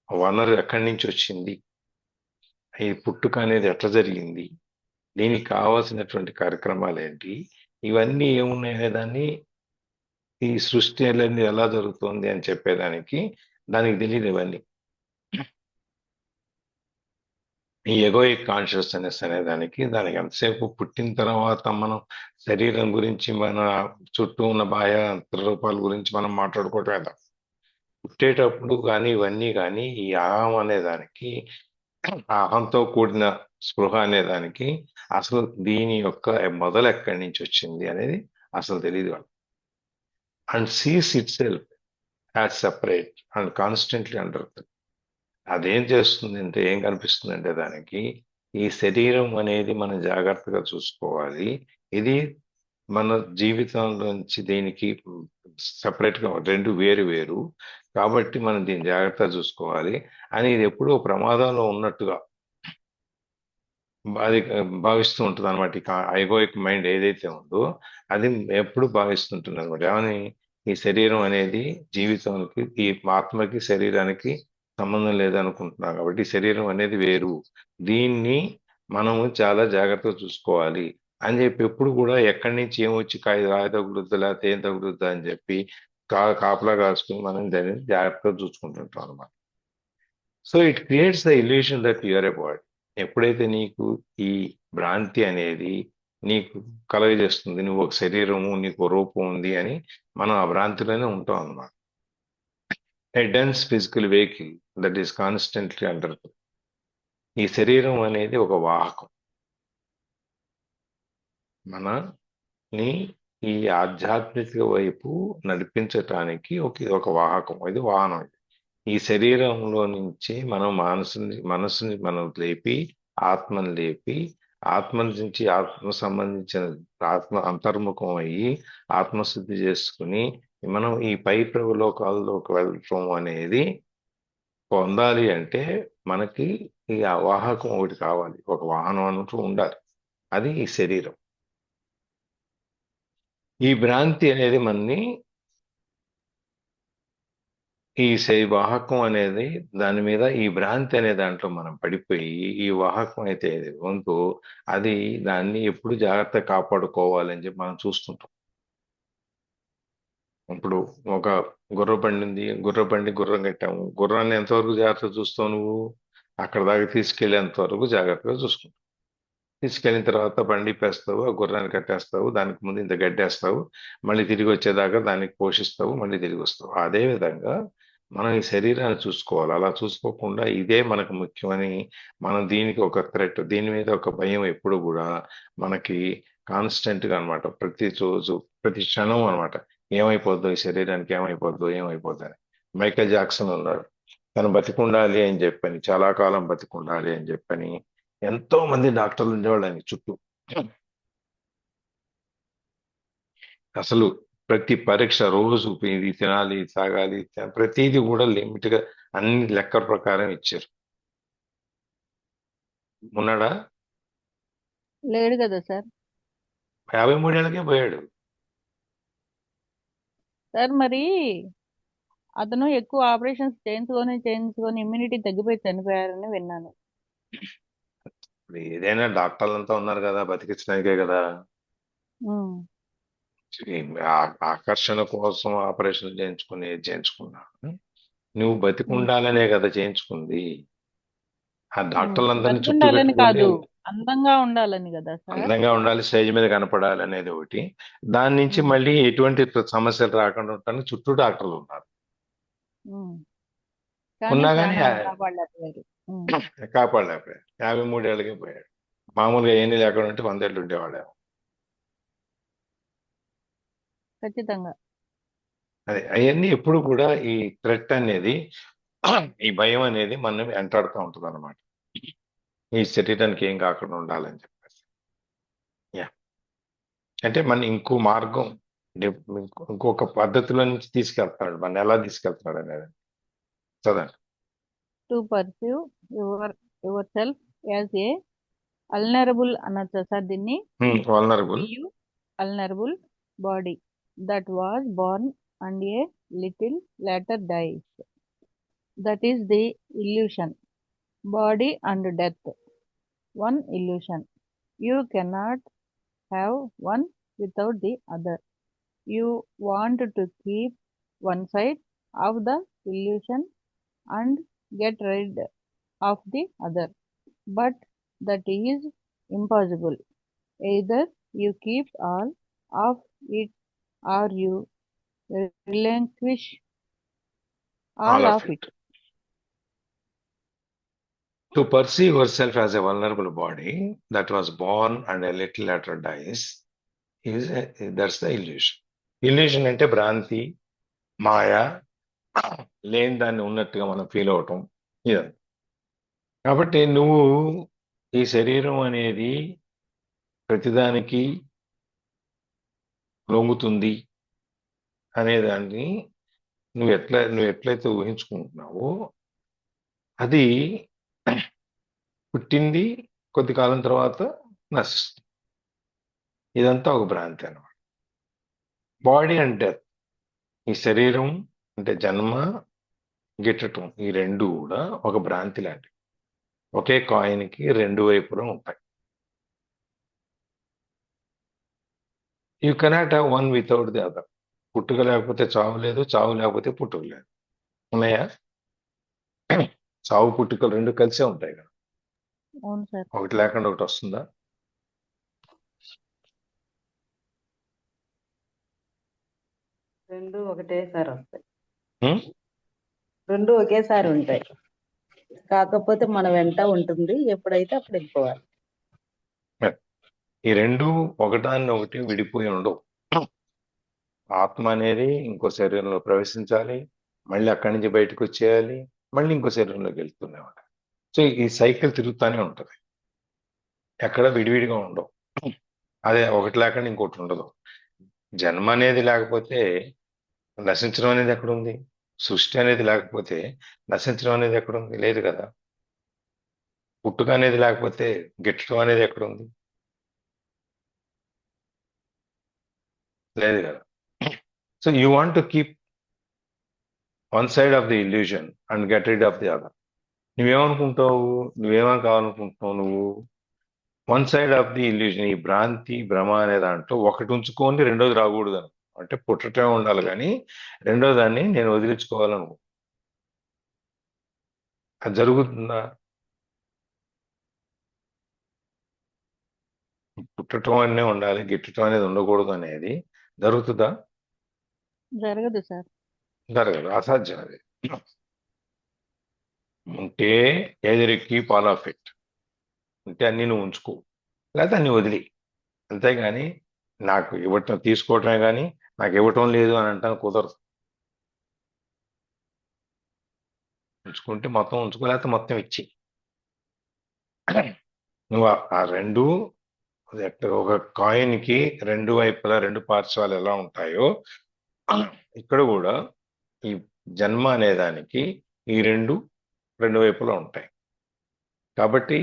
వనరు ఎక్కడి నుంచి వచ్చింది, ఈ పుట్టుక అనేది ఎట్లా జరిగింది, దీనికి కావాల్సినటువంటి కార్యక్రమాలు ఏంటి, ఇవన్నీ ఏమున్నాయి అనే దాన్ని, ఈ సృష్టి అనేది ఎలా జరుగుతుంది అని చెప్పేదానికి దానికి తెలియదు ఇవన్నీ. ఈ ఎగోయిక్ కాన్షియస్నెస్ అనే దానికి ఎంతసేపు పుట్టిన తర్వాత మనం శరీరం గురించి, మన చుట్టూ ఉన్న బాహ్య రూపాల గురించి మనం మాట్లాడుకోవటం కదా. పుట్టేటప్పుడు కానీ ఇవన్నీ కానీ ఈ అహం అనే దానికి, ఆ అహంతో కూడిన స్పృహ అనే దానికి అసలు దీని యొక్క మొదలు ఎక్కడి నుంచి వచ్చింది అనేది అసలు తెలియదు వాళ్ళు. And sees it self as separate and constantly under. అదేం చేస్తుంది అంటే, ఏం కనిపిస్తుందంటే దానికి, ఈ శరీరం అనేది మనం జాగ్రత్తగా చూసుకోవాలి, ఇది మన జీవితంలోంచి దీనికి సపరేట్గా రెండు వేరు వేరు, కాబట్టి మనం దీన్ని జాగ్రత్తగా చూసుకోవాలి అని ఇది ఎప్పుడూ ప్రమాదంలో ఉన్నట్టుగా అది భావిస్తూ ఉంటుంది అనమాట. ఐగోయిక్ మైండ్ ఏదైతే ఉందో అది ఎప్పుడు భావిస్తుంటుంది అనమాట. ఏమని, ఈ శరీరం అనేది జీవితానికి, ఈ ఆత్మకి శరీరానికి సంబంధం లేదనుకుంటున్నాం కాబట్టి ఈ శరీరం అనేది వేరు, దీన్ని మనము చాలా జాగ్రత్తగా చూసుకోవాలి అని చెప్పి ఎప్పుడు కూడా ఎక్కడి నుంచి ఏమొచ్చి రాయి తగులుద్దా లేకపోతే ఏం తగులుద్దా అని చెప్పి కాపలా కాసుకుని మనం దాన్ని జాగ్రత్తగా చూసుకుంటుంటాం అనమాట. So it creates the illusion that you are a body. ఎప్పుడైతే నీకు ఈ భ్రాంతి అనేది నీకు కలగజేస్తుంది, నువ్వు ఒక శరీరము, నీకు రూపం ఉంది అని, మనం ఆ భ్రాంతిలోనే ఉంటాం అన్నమాట. A dense physical vehicle that is constantly under. ఈ శరీరం అనేది ఒక వాహకం, మనని ఈ ఆధ్యాత్మిక వైపు నడిపించటానికి ఒక వాహకం, ఇది వాహనం. ఈ శరీరంలో నుంచి మనం మనసుని మనం లేపి, ఆత్మని లేపి, ఆత్మ నుంచి ఆత్మ సంబంధించిన ఆత్మ అంతర్ముఖం అయ్యి ఆత్మశుద్ధి చేసుకుని మనం ఈ పై ప్రభులోకాల్లోకి వెళ్ళటం అనేది పొందాలి అంటే మనకి ఈ వాహకం ఒకటి కావాలి, ఒక వాహనం అన్నట్టు ఉండాలి, అది ఈ శరీరం. ఈ భ్రాంతి అనేది మనని, ఈ వాహకం అనేది దాని మీద, ఈ భ్రాంతి అనే దాంట్లో మనం పడిపోయి ఈ వాహకం అయితే ఉందో అది దాన్ని ఎప్పుడు జాగ్రత్త కాపాడుకోవాలని చెప్పి మనం చూస్తుంటాం. ఇప్పుడు ఒక గుర్రబండి ఉంది, గుర్రం కట్టాము, గుర్రాన్ని ఎంతవరకు జాగ్రత్త చూస్తావు నువ్వు, అక్కడ దాకా తీసుకెళ్లేంత వరకు జాగ్రత్తగా చూసుకుంటావు. తీసుకెళ్ళిన తర్వాత బండి పేస్తావు, ఆ గుర్రాన్ని కట్టేస్తావు, దానికి ముందు ఇంత గడ్డేస్తావు, మళ్ళీ తిరిగి వచ్చేదాకా దానికి పోషిస్తావు, మళ్ళీ తిరిగి వస్తావు. అదే విధంగా మనం ఈ శరీరాన్ని చూసుకోవాలి. అలా చూసుకోకుండా ఇదే మనకు ముఖ్యమని మనం దీనికి ఒక థ్రెట్, దీని మీద ఒక భయం ఎప్పుడు కూడా మనకి కాన్స్టెంట్గా అనమాట. ప్రతి రోజు ప్రతి క్షణం అనమాట, ఏమైపోద్దో ఈ శరీరానికి, ఏమైపోద్దో అని. మైకేల్ జాక్సన్ ఉన్నాడు, తను బతికుండాలి అని చెప్పని, చాలా కాలం బతికుండాలి అని చెప్పని ఎంతో మంది డాక్టర్లు ఉండేవాళ్ళు ఆయన చుట్టూ. అసలు ప్రతి పరీక్ష, రోజు ఇది తినాలి, తాగాలి, ప్రతిదీ కూడా లిమిట్ గా అన్ని లెక్క ప్రకారం ఇచ్చారు. ఉన్నాడా? లేడు కదా సార్. 53 ఏళ్ళకే పోయాడు. సార్ మరి అతను ఎక్కువ ఆపరేషన్స్ చేయించుకొని ఇమ్యూనిటీ తగ్గిపోయి చనిపోయారని విన్నాను. ఇప్పుడు ఏదైనా డాక్టర్లంతా ఉన్నారు కదా బతికించడానికే కదా. ఉమ్. ఆకర్షణ కోసం ఆపరేషన్ చేయించుకున్నా, నువ్వు బతికుండాలనే కదా చేయించుకుంది. ఆ డాక్టర్లందరినీ చుట్టూ బతికుండాలని పెట్టుకుంటే కాదు, అందంగా ఉండాలని కదా సార్. అందంగా ఉండాలి, స్టేజ్ మీద కనపడాలి అనేది ఒకటి. దాని నుంచి ఉమ్. మళ్ళీ ఎటువంటి సమస్యలు రాకుండా ఉండటానికి చుట్టూ డాక్టర్లు ఉన్నారు. ఉమ్. కానీ ఉన్నా కానీ ప్రాణాలు కాపాడలేకపోయారు. కాపాడలేకపోయాడు. 53 ఏళ్ళకే పోయాడు. మామూలుగా ఏమీ లేకుండా ఉంటే 100 ఏళ్ళు ఉండేవాడేమో. ఖచ్చితంగా. అదే అవన్నీ ఎప్పుడు కూడా ఈ థ్రెట్ అనేది, ఈ భయం అనేది మనం వెంటాడుతూ ఉంటుంది అనమాట, ఈ శరీరానికి ఏం కాకుండా ఉండాలని చెప్పేసి. యా, అంటే మన ఇంకో మార్గం, ఇంకొక పద్ధతిలో నుంచి తీసుకెళ్తాడు, మన ఎలా తీసుకెళ్తాడు అనేది చదండి. To perceive yourself as a vulnerable అనొచ్చా సార్ దీన్ని? Vulnerable vulnerable body that was born and a little later dies. That is the illusion. Body and death, one illusion. You cannot have one without the other. You want to keep one side of the illusion and get rid of the other. But that is impossible. Either you keep all of it or you relinquish all All of of it. it. To perceive yourself as a vulnerable body that was born and a little later dies that's the illusion. Illusion అంటే భ్రాంతి, మాయ, లేని దాన్ని ఉన్నట్టుగా మనం feel అవటం ఇదంతా. కాబట్టి నువ్వు ఈ శరీరం అనేది ప్రతిదానికి లొంగుతుంది అనేదాన్ని నువ్వు ఎట్లయితే ఊహించుకుంటున్నావో అది పుట్టింది, కొద్ది కాలం తర్వాత నశిస్తుంది. ఇదంతా ఒక భ్రాంతి అన్నమాట. బాడీ అండ్ డెత్, ఈ శరీరం అంటే జన్మ, గిట్టటం, ఈ రెండు కూడా ఒక భ్రాంతి లాంటివి. ఒకే కాయిన్కి రెండు వైపులు ఉంటాయి. You cannot have one without the other. పుట్టుక లేకపోతే చావు లేదు, చావు లేకపోతే పుట్టుక లేదు. ఉన్నాయా? చావు పుట్టుకలు రెండు కలిసే ఉంటాయి కదా. అవును సార్. ఒకటి లేకుండా ఒకటి వస్తుందా? రెండు ఒకటేసారి వస్తాయి. హ్మ్? రెండు ఒకేసారి ఉంటాయి, కాకపోతే మన వెంట ఉంటుంది, ఎప్పుడైతే అప్పుడు వెళ్ళిపోవాలి. ఈ రెండు ఒకదాన్ని ఒకటి విడిపోయి ఉండవు. ఆత్మ అనేది ఇంకో శరీరంలో ప్రవేశించాలి, మళ్ళీ అక్కడి నుంచి బయటకు వచ్చేయాలి, మళ్ళీ ఇంకో శరీరంలోకి వెళ్తున్నామాట. సో ఈ సైకిల్ తిరుగుతూనే ఉంటుంది, ఎక్కడ విడివిడిగా ఉండవు. అదే ఒకటి లేకుండా ఇంకోటి ఉండదు. జన్మ అనేది లేకపోతే నశించడం అనేది ఎక్కడుంది? సృష్టి అనేది లేకపోతే నశించడం అనేది ఎక్కడుంది? లేదు కదా. పుట్టుక అనేది లేకపోతే గిట్టడం అనేది ఎక్కడుంది? లేదు కదా. So you want to keep one side of the illusion and get rid of the other. నువ్వేమనుకుంటావు? నువ్వేమని కావాలనుకుంటున్నావు? నువ్వు one side of the illusion, ఈ భ్రాంతి భ్రమ అనే దాంట్లో ఒకటి ఉంచుకొని రెండోది రాకూడదు అని. అంటే పుట్టటమే ఉండాలి కానీ రెండో దాన్ని నేను వదిలించుకోవాలను. అది జరుగుతుందా? పుట్టటం అనే ఉండాలి, గిట్టటం అనేది ఉండకూడదు అనేది జరుగుతుందా? జరగదు సార్. జరగదు, అసాధ్యం. అది ఉంటే ఎదురెక్కి పాల్ ఆఫ్ ఇట్, ఉంటే అన్ని నువ్వు ఉంచుకో, లేకపోతే అన్ని వదిలి. అంతేగాని నాకు ఇవ్వటం తీసుకోవటమే కానీ నాకు ఇవ్వటం లేదు అని అంటాను కుదరదు. ఉంచుకుంటే మొత్తం ఉంచుకో, లేకపోతే మొత్తం ఇచ్చి. నువ్వు ఆ రెండు, ఒక కాయిన్కి రెండు వైపులా రెండు పార్శ్వాలు ఎలా ఉంటాయో ఇక్కడ కూడా ఈ జన్మ అనేదానికి ఈ రెండు వైపులా ఉంటాయి. కాబట్టి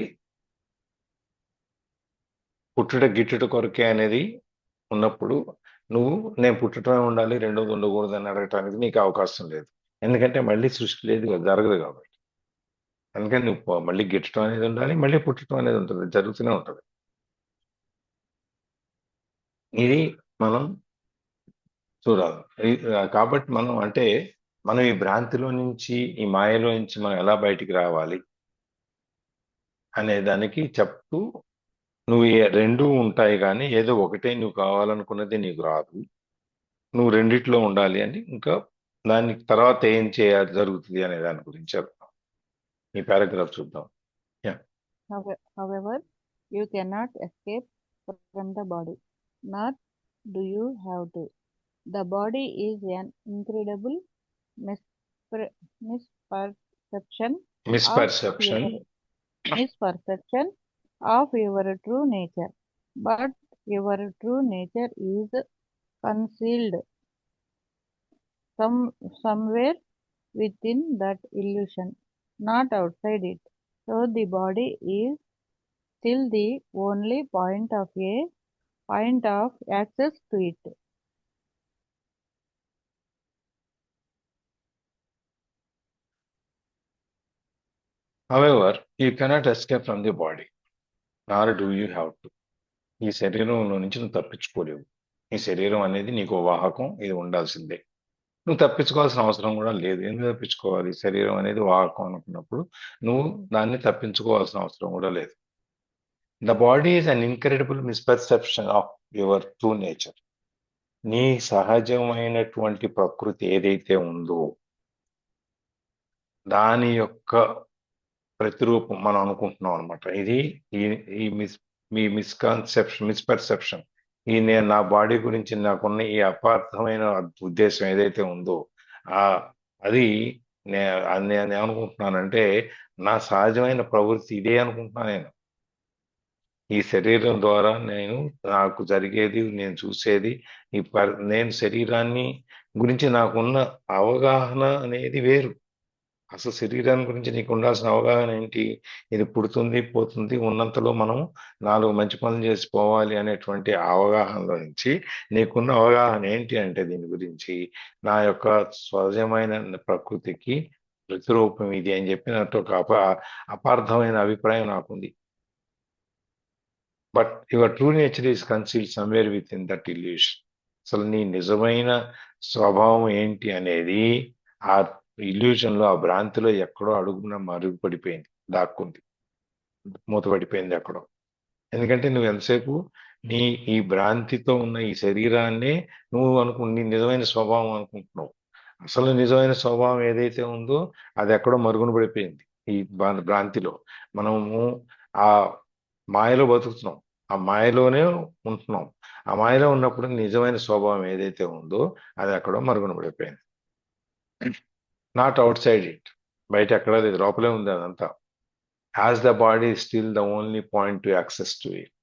పుట్టుట గిట్టుట కొరకే అనేది ఉన్నప్పుడు నువ్వు నేను పుట్టటమే ఉండాలి, రెండోది ఉండకూడదు అని అడగటానికి నీకు అవకాశం లేదు. ఎందుకంటే మళ్ళీ సృష్టి లేదు కదా, జరగదు కాబట్టి. అందుకని నువ్వు మళ్ళీ గిట్టడం అనేది ఉండాలి, మళ్ళీ పుట్టడం అనేది ఉంటుంది, జరుగుతూనే ఉంటుంది. ఇది మనం చూడాలి. కాబట్టి మనం అంటే మనం ఈ భ్రాంతిలో నుంచి, ఈ మాయలో నుంచి మనం ఎలా బయటికి రావాలి అనే దానికి చెప్తూ, నువ్వు రెండు ఉంటాయి కానీ ఏదో ఒకటే నువ్వు కావాలనుకున్నది నీకు రాదు, నువ్వు రెండిట్లో ఉండాలి అని. ఇంకా దాని తర్వాత ఏం చేయాలి జరుగుతుంది అనే దాని గురించి చెప్తాం. ఈ పారాగ్రాఫ్ చూద్దాం. However, you cannot escape from the body, nor do you have to. The body is an incredible misperception of your true nature. But your true nature is concealed somewhere within that illusion, not outside it. So the body is still the only point of access to it. However, you cannot escape from the body, nor do you have to. ఈ శరీరంలో నుంచి నువ్వు తప్పించుకోలేవు. ఈ శరీరం అనేది నీకు వాహకం, ఇది ఉండాల్సిందే. నువ్వు తప్పించుకోవాల్సిన అవసరం కూడా లేదు. ఎందుకు తప్పించుకోవాలి? శరీరం అనేది వాహకం అనుకున్నప్పుడు నువ్వు దాన్ని తప్పించుకోవాల్సిన అవసరం కూడా లేదు. The body is an incredible misperception of your true nature. నీ సహజమైనటువంటి ప్రకృతి ఏదైతే ఉందో దాని యొక్క ప్రతిరూపం మనం అనుకుంటున్నాం అనమాట. ఇది ఈ ఈ మిస్ మీ మిస్పర్సెప్షన్, ఈ నేను నా బాడీ గురించి నాకున్న ఈ అపార్థమైన ఉద్దేశం ఏదైతే ఉందో ఆ అది నేను ఏమనుకుంటున్నానంటే నా సహజమైన ప్రవృత్తి ఇదే అనుకుంటున్నాను నేను. ఈ శరీరం ద్వారా నాకు జరిగేది, నేను చూసేది, నేను శరీరాన్ని గురించి నాకున్న అవగాహన అనేది వేరు. అసలు శరీరాన్ని గురించి నీకు ఉండాల్సిన అవగాహన ఏంటి? ఇది పుడుతుంది, పోతుంది, ఉన్నంతలో మనం 4 మంచి పనులు చేసి పోవాలి అనేటువంటి అవగాహనలో నుంచి నీకున్న అవగాహన ఏంటి అంటే దీని గురించి నా యొక్క సహజమైన ప్రకృతికి ప్రతిరూపం ఇది అని చెప్పినట్టు ఒక అపార్థమైన అభిప్రాయం నాకుంది. But your true nature is concealed somewhere with in that illusion. అసలు నీ నిజమైన స్వభావం ఏంటి అనేది ఆ ఇల్యూషన్ లో, ఆ భ్రాంతిలో ఎక్కడో అడుగున మరుగుపడిపోయింది, దాక్కుంది, మూతపడిపోయింది ఎక్కడో. ఎందుకంటే నువ్వు ఎంతసేపు ఈ భ్రాంతితో ఉన్న ఈ శరీరాన్నే నీ నిజమైన స్వభావం అనుకుంటున్నావు. అసలు నిజమైన స్వభావం ఏదైతే ఉందో అది ఎక్కడో మరుగున పడిపోయింది ఈ భ్రాంతిలో. మనము ఆ మాయలో బతుకుతున్నాం, ఆ మాయలోనే ఉంటున్నాం. ఆ మాయలో ఉన్నప్పుడు నిజమైన స్వభావం ఏదైతే ఉందో అది ఎక్కడో మరుగున పడిపోయింది. నాట్ అవుట్ సైడ్ ఇట్, బయట ఎక్కడా లేదు, లోపలే ఉంది అదంతా. As the body still the only point to access to it.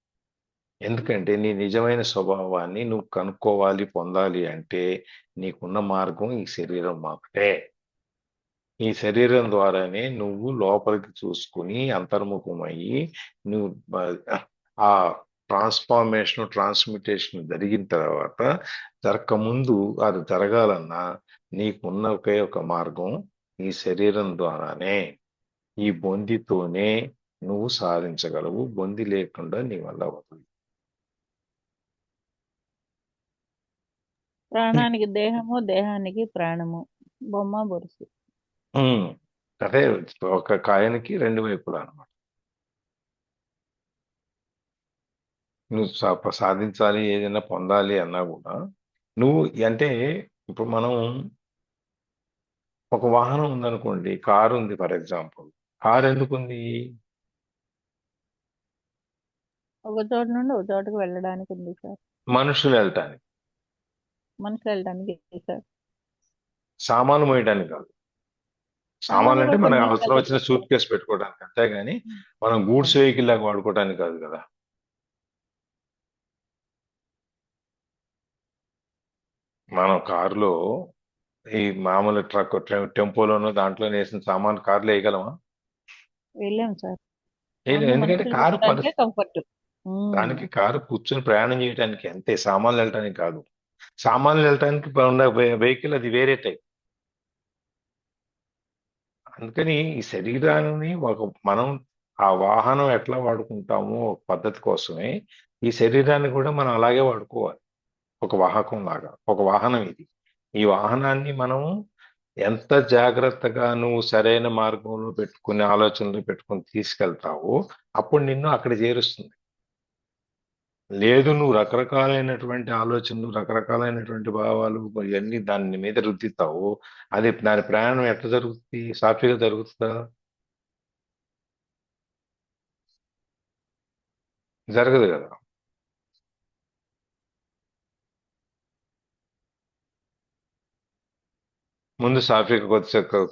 ఎందుకంటే నీ నిజమైన స్వభావాన్ని నువ్వు కనుక్కోవాలి, పొందాలి అంటే నీకున్న మార్గం ఈ శరీరం ఒకటే. ఈ శరీరం ద్వారానే నువ్వు లోపలికి చూసుకుని అంతర్ముఖమయ్యి నువ్వు ఆ ట్రాన్స్మిటేషన్ జరిగిన తర్వాత జరగకముందు అది జరగాలన్నా నీకున్న ఒకే ఒక మార్గం ఈ శరీరం ద్వారానే. ఈ బొందితోనే నువ్వు సాధించగలవు, బొంది లేకుండా నీ వల్ల అవ్వదు. ప్రాణానికి దేహము, దేహానికి ప్రాణము. బొమ్మ బొరుసు. అదే ఒక కాయనికి 2 వైపులా అనమాట. నువ్వు సాధించాలి, ఏదైనా పొందాలి అన్నా కూడా నువ్వు అంటే ఇప్పుడు మనం ఒక వాహనం ఉందనుకోండి, కారు ఉంది ఫర్ ఎగ్జాంపుల్. కారు ఎందుకుంది? ఒక చోట నుండి ఒక చోటకు వెళ్ళడానికి ఉంది సార్. మనుషులు వెళ్ళటానికి, మనుషులు వెళ్ళడానికి సార్. సామాను మోయడానికి కాదు. సామాన్లు సామాన్లు అంటే కూడా మనకు కొన్ని అవసరం వచ్చిన సూట్ కేసు పెట్టుకోవడానికి, అంతేగాని మనం గూడ్స్ వెహికల్ లాగా వాడుకోవడానికి కాదు కదా. మనం కారులో ఈ మామూలు ట్రక్ టెంపోలోనో దాంట్లో వేసిన సామాన్ కార్లో వేయగలమా? వెళ్ళాం సార్. ఎందుకంటే కారు కంఫర్ట్. దానికి కారు కూర్చొని ప్రయాణం చేయడానికి అంతే, సామాన్లు వెళ్ళటానికి కాదు. సామాన్లు వెళ్ళటానికి ఉన్న వెహికల్ అది వేరే టైప్. అందుకని ఈ శరీరాన్ని మనం ఆ వాహనం ఎట్లా వాడుకుంటామో ఒక పద్ధతి కోసమే ఈ శరీరాన్ని కూడా మనం అలాగే వాడుకోవాలి. ఒక వాహకం లాగా, ఒక వాహనం ఇది. ఈ వాహనాన్ని మనం ఎంత జాగ్రత్తగా నువ్వు సరైన మార్గంలో పెట్టుకుని ఆలోచనలు పెట్టుకుని తీసుకెళ్తావో అప్పుడు నిన్ను అక్కడ చేరుస్తుంది. లేదు, నువ్వు రకరకాలైనటువంటి ఆలోచనలు, రకరకాలైనటువంటి భావాలు ఇవన్నీ దాని మీద రుద్దితావు, దాని ప్రయాణం ఎట్లా జరుగుతుంది? సాఫీగా జరుగుతుందా? జరగదు కదా. ముందు సాఫీగా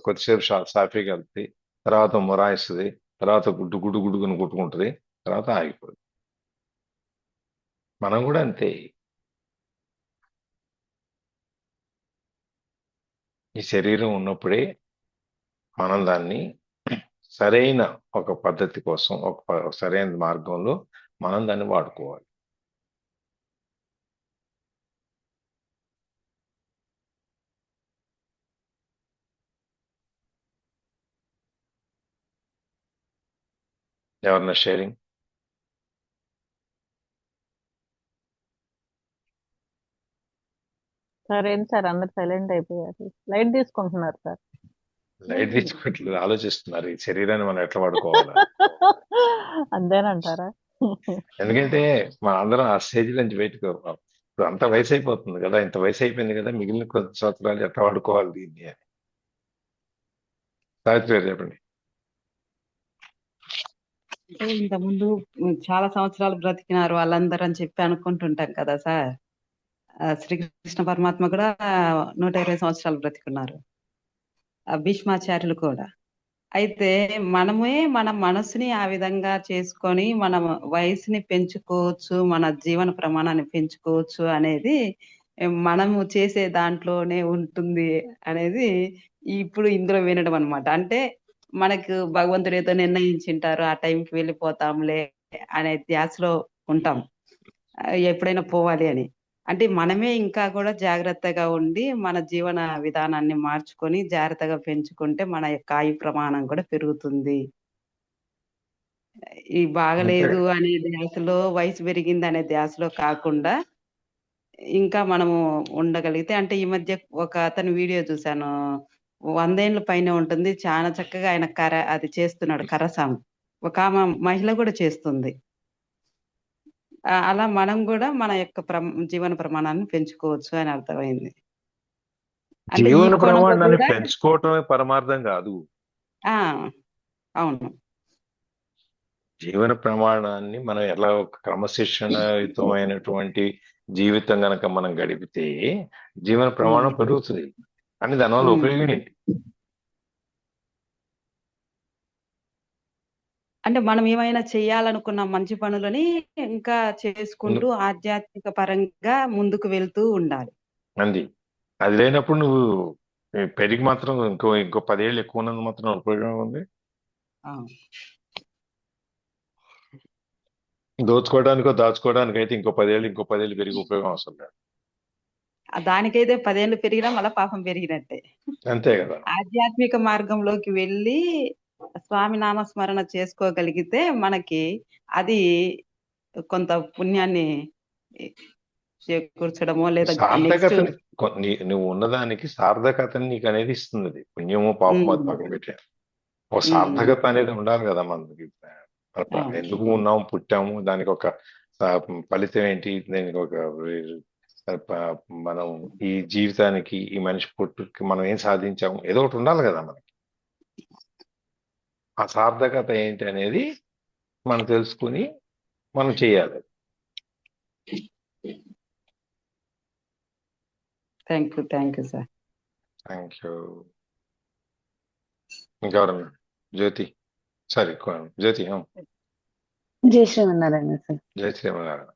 కొద్దిసేపు సాఫీగా వెళ్తుంది, తర్వాత మొరాయిస్తుంది, తర్వాత గుడ్డు గుడ్డు గుడ్డుకుని కొట్టుకుంటుంది, తర్వాత ఆగిపోతుంది. మనం కూడా అంతే. ఈ శరీరం ఉన్నప్పుడే మనం దాన్ని సరైన ఒక పద్ధతి కోసం, ఒక సరైన మార్గంలో మనం దాన్ని వాడుకోవాలి. ఎవరన్నా షేరింగ్? సార్ ఏంటి సార్ అందరు సైలెంట్ అయిపోయారు, లైట్ తీసుకుంటున్నారు సార్. లైట్ తీసుకోవట్లేదు, ఆలోచిస్తున్నారు ఈ శరీరాన్ని మనం ఎట్లా వాడుకోవాలా. అంతేనంటారా? ఎందుకంటే మన అందరం ఆ స్టేజ్ నుంచి బయటకు ఇప్పుడు అంత వయసు అయిపోతుంది కదా, ఇంత వయసు అయిపోయింది కదా, మిగిలిన కొద్ది సంవత్సరాలు ఎట్లా వాడుకోవాలి దీన్ని అని. సావిత్రి గారు చెప్పండి. అంటే ఇంతకుముందు చాలా సంవత్సరాలు బ్రతికినారు వాళ్ళందరూ అని చెప్పి అనుకుంటుంటాం కదా సార్. శ్రీకృష్ణ పరమాత్మ కూడా 120 సంవత్సరాలు బ్రతికున్నారు, భీష్మాచార్యులు కూడా. అయితే మనమే మన మనసుని ఆ విధంగా చేసుకొని మన వయసుని పెంచుకోవచ్చు, మన జీవన ప్రమాణాన్ని పెంచుకోవచ్చు అనేది మనము చేసే దాంట్లోనే ఉంటుంది అనేది ఇప్పుడు ఇందులో వినడం అన్నమాట. అంటే మనకు భగవంతుడు ఏదో నిర్ణయించింటారు, ఆ టైంకి వెళ్ళిపోతాంలే అనే ధ్యాసలో ఉంటాం, ఎప్పుడైనా పోవాలి అని. అంటే మనమే ఇంకా కూడా జాగ్రత్తగా ఉండి మన జీవన విధానాన్ని మార్చుకొని జాగ్రత్తగా పెంచుకుంటే మన యొక్క ఆయు ప్రమాణం కూడా పెరుగుతుంది. ఈ అంతే బాగలేదు అనే ధ్యాసలో, వయసు పెరిగింది అనే ధ్యాసలో కాకుండా ఇంకా మనము ఉండగలిగితే, అంటే ఈ మధ్య ఒక అతని వీడియో చూశాను, 100 ఏళ్ళ పైన ఉంటుంది, చాలా చక్కగా ఆయన అది చేస్తున్నాడు కర్రసాము. ఒక ఆమె మహిళ కూడా చేస్తుంది. అలా మనం కూడా మన యొక్క జీవన ప్రమాణాన్ని పెంచుకోవచ్చు అని అర్థమైంది. అంటే ఈ జీవన కోణంలో ప్రమాణాన్ని కూడా పెంచుకోవటమే పరమార్థం కాదు. ఆ అవును. జీవన ప్రమాణాన్ని మనం ఎలా ఒక క్రమశిక్షణయుతమైనటువంటి జీవితం గనక మనం గడిపితే జీవన ప్రమాణం పెరుగుతుంది. కానీ దానివల్ల ఉపయోగం ఏంటి? అంటే మనం ఏమైనా చేయాలనుకున్న మంచి పనులని ఇంకా చేసుకుంటూ ఆధ్యాత్మిక పరంగా ముందుకు వెళ్తూ ఉండాలి. అంది అది లేనప్పుడు నువ్వు పెరిగి మాత్రం ఇంకో 10 ఏళ్ళు ఎక్కువ ఉన్నది మాత్రం ఉపయోగం ఉంది. దోచుకోవడానికో దాచుకోవడానికి అయితే ఇంకో 10 ఏళ్ళు పెరిగి ఉపయోగం అవసరం లేదు. దానికైతే 10 ఏళ్ళు పెరిగినా మళ్ళీ పాపం పెరిగినట్టే. అంతే కదా. ఆధ్యాత్మిక మార్గంలోకి వెళ్ళి స్వామి నామస్మరణ చేసుకోగలిగితే మనకి అది కొంత పుణ్యాన్ని చేకూర్చడమో లేదా సార్థకతని నువ్వు ఉన్నదానికి సార్థకతని నీకు అనేది ఇస్తుంది. అది పుణ్యము పాపము అది పక్కన పెట్టే ఒక సార్థకత అనేది ఉండాలి కదా మనకి. ఎందుకు ఉన్నాము, పుట్టాము, దానికి ఒక ఫలితం ఏంటి, దానికి ఒక మనం ఈ జీవితానికి, ఈ మనిషి పుట్టుకి మనం ఏం సాధించాము, ఏదో ఒకటి ఉండాలి కదా మనకి. ఆ సార్థకత ఏంటి అనేది మనం తెలుసుకుని మనం చేయాలి. Thank you sir. Thank you. ఇంకెవరన్నా? జ్యోతి, సారీ జ్యోతి. జై శ్రీమన్నారాయణ సార్. జై శ్రీమన్నారాయణ.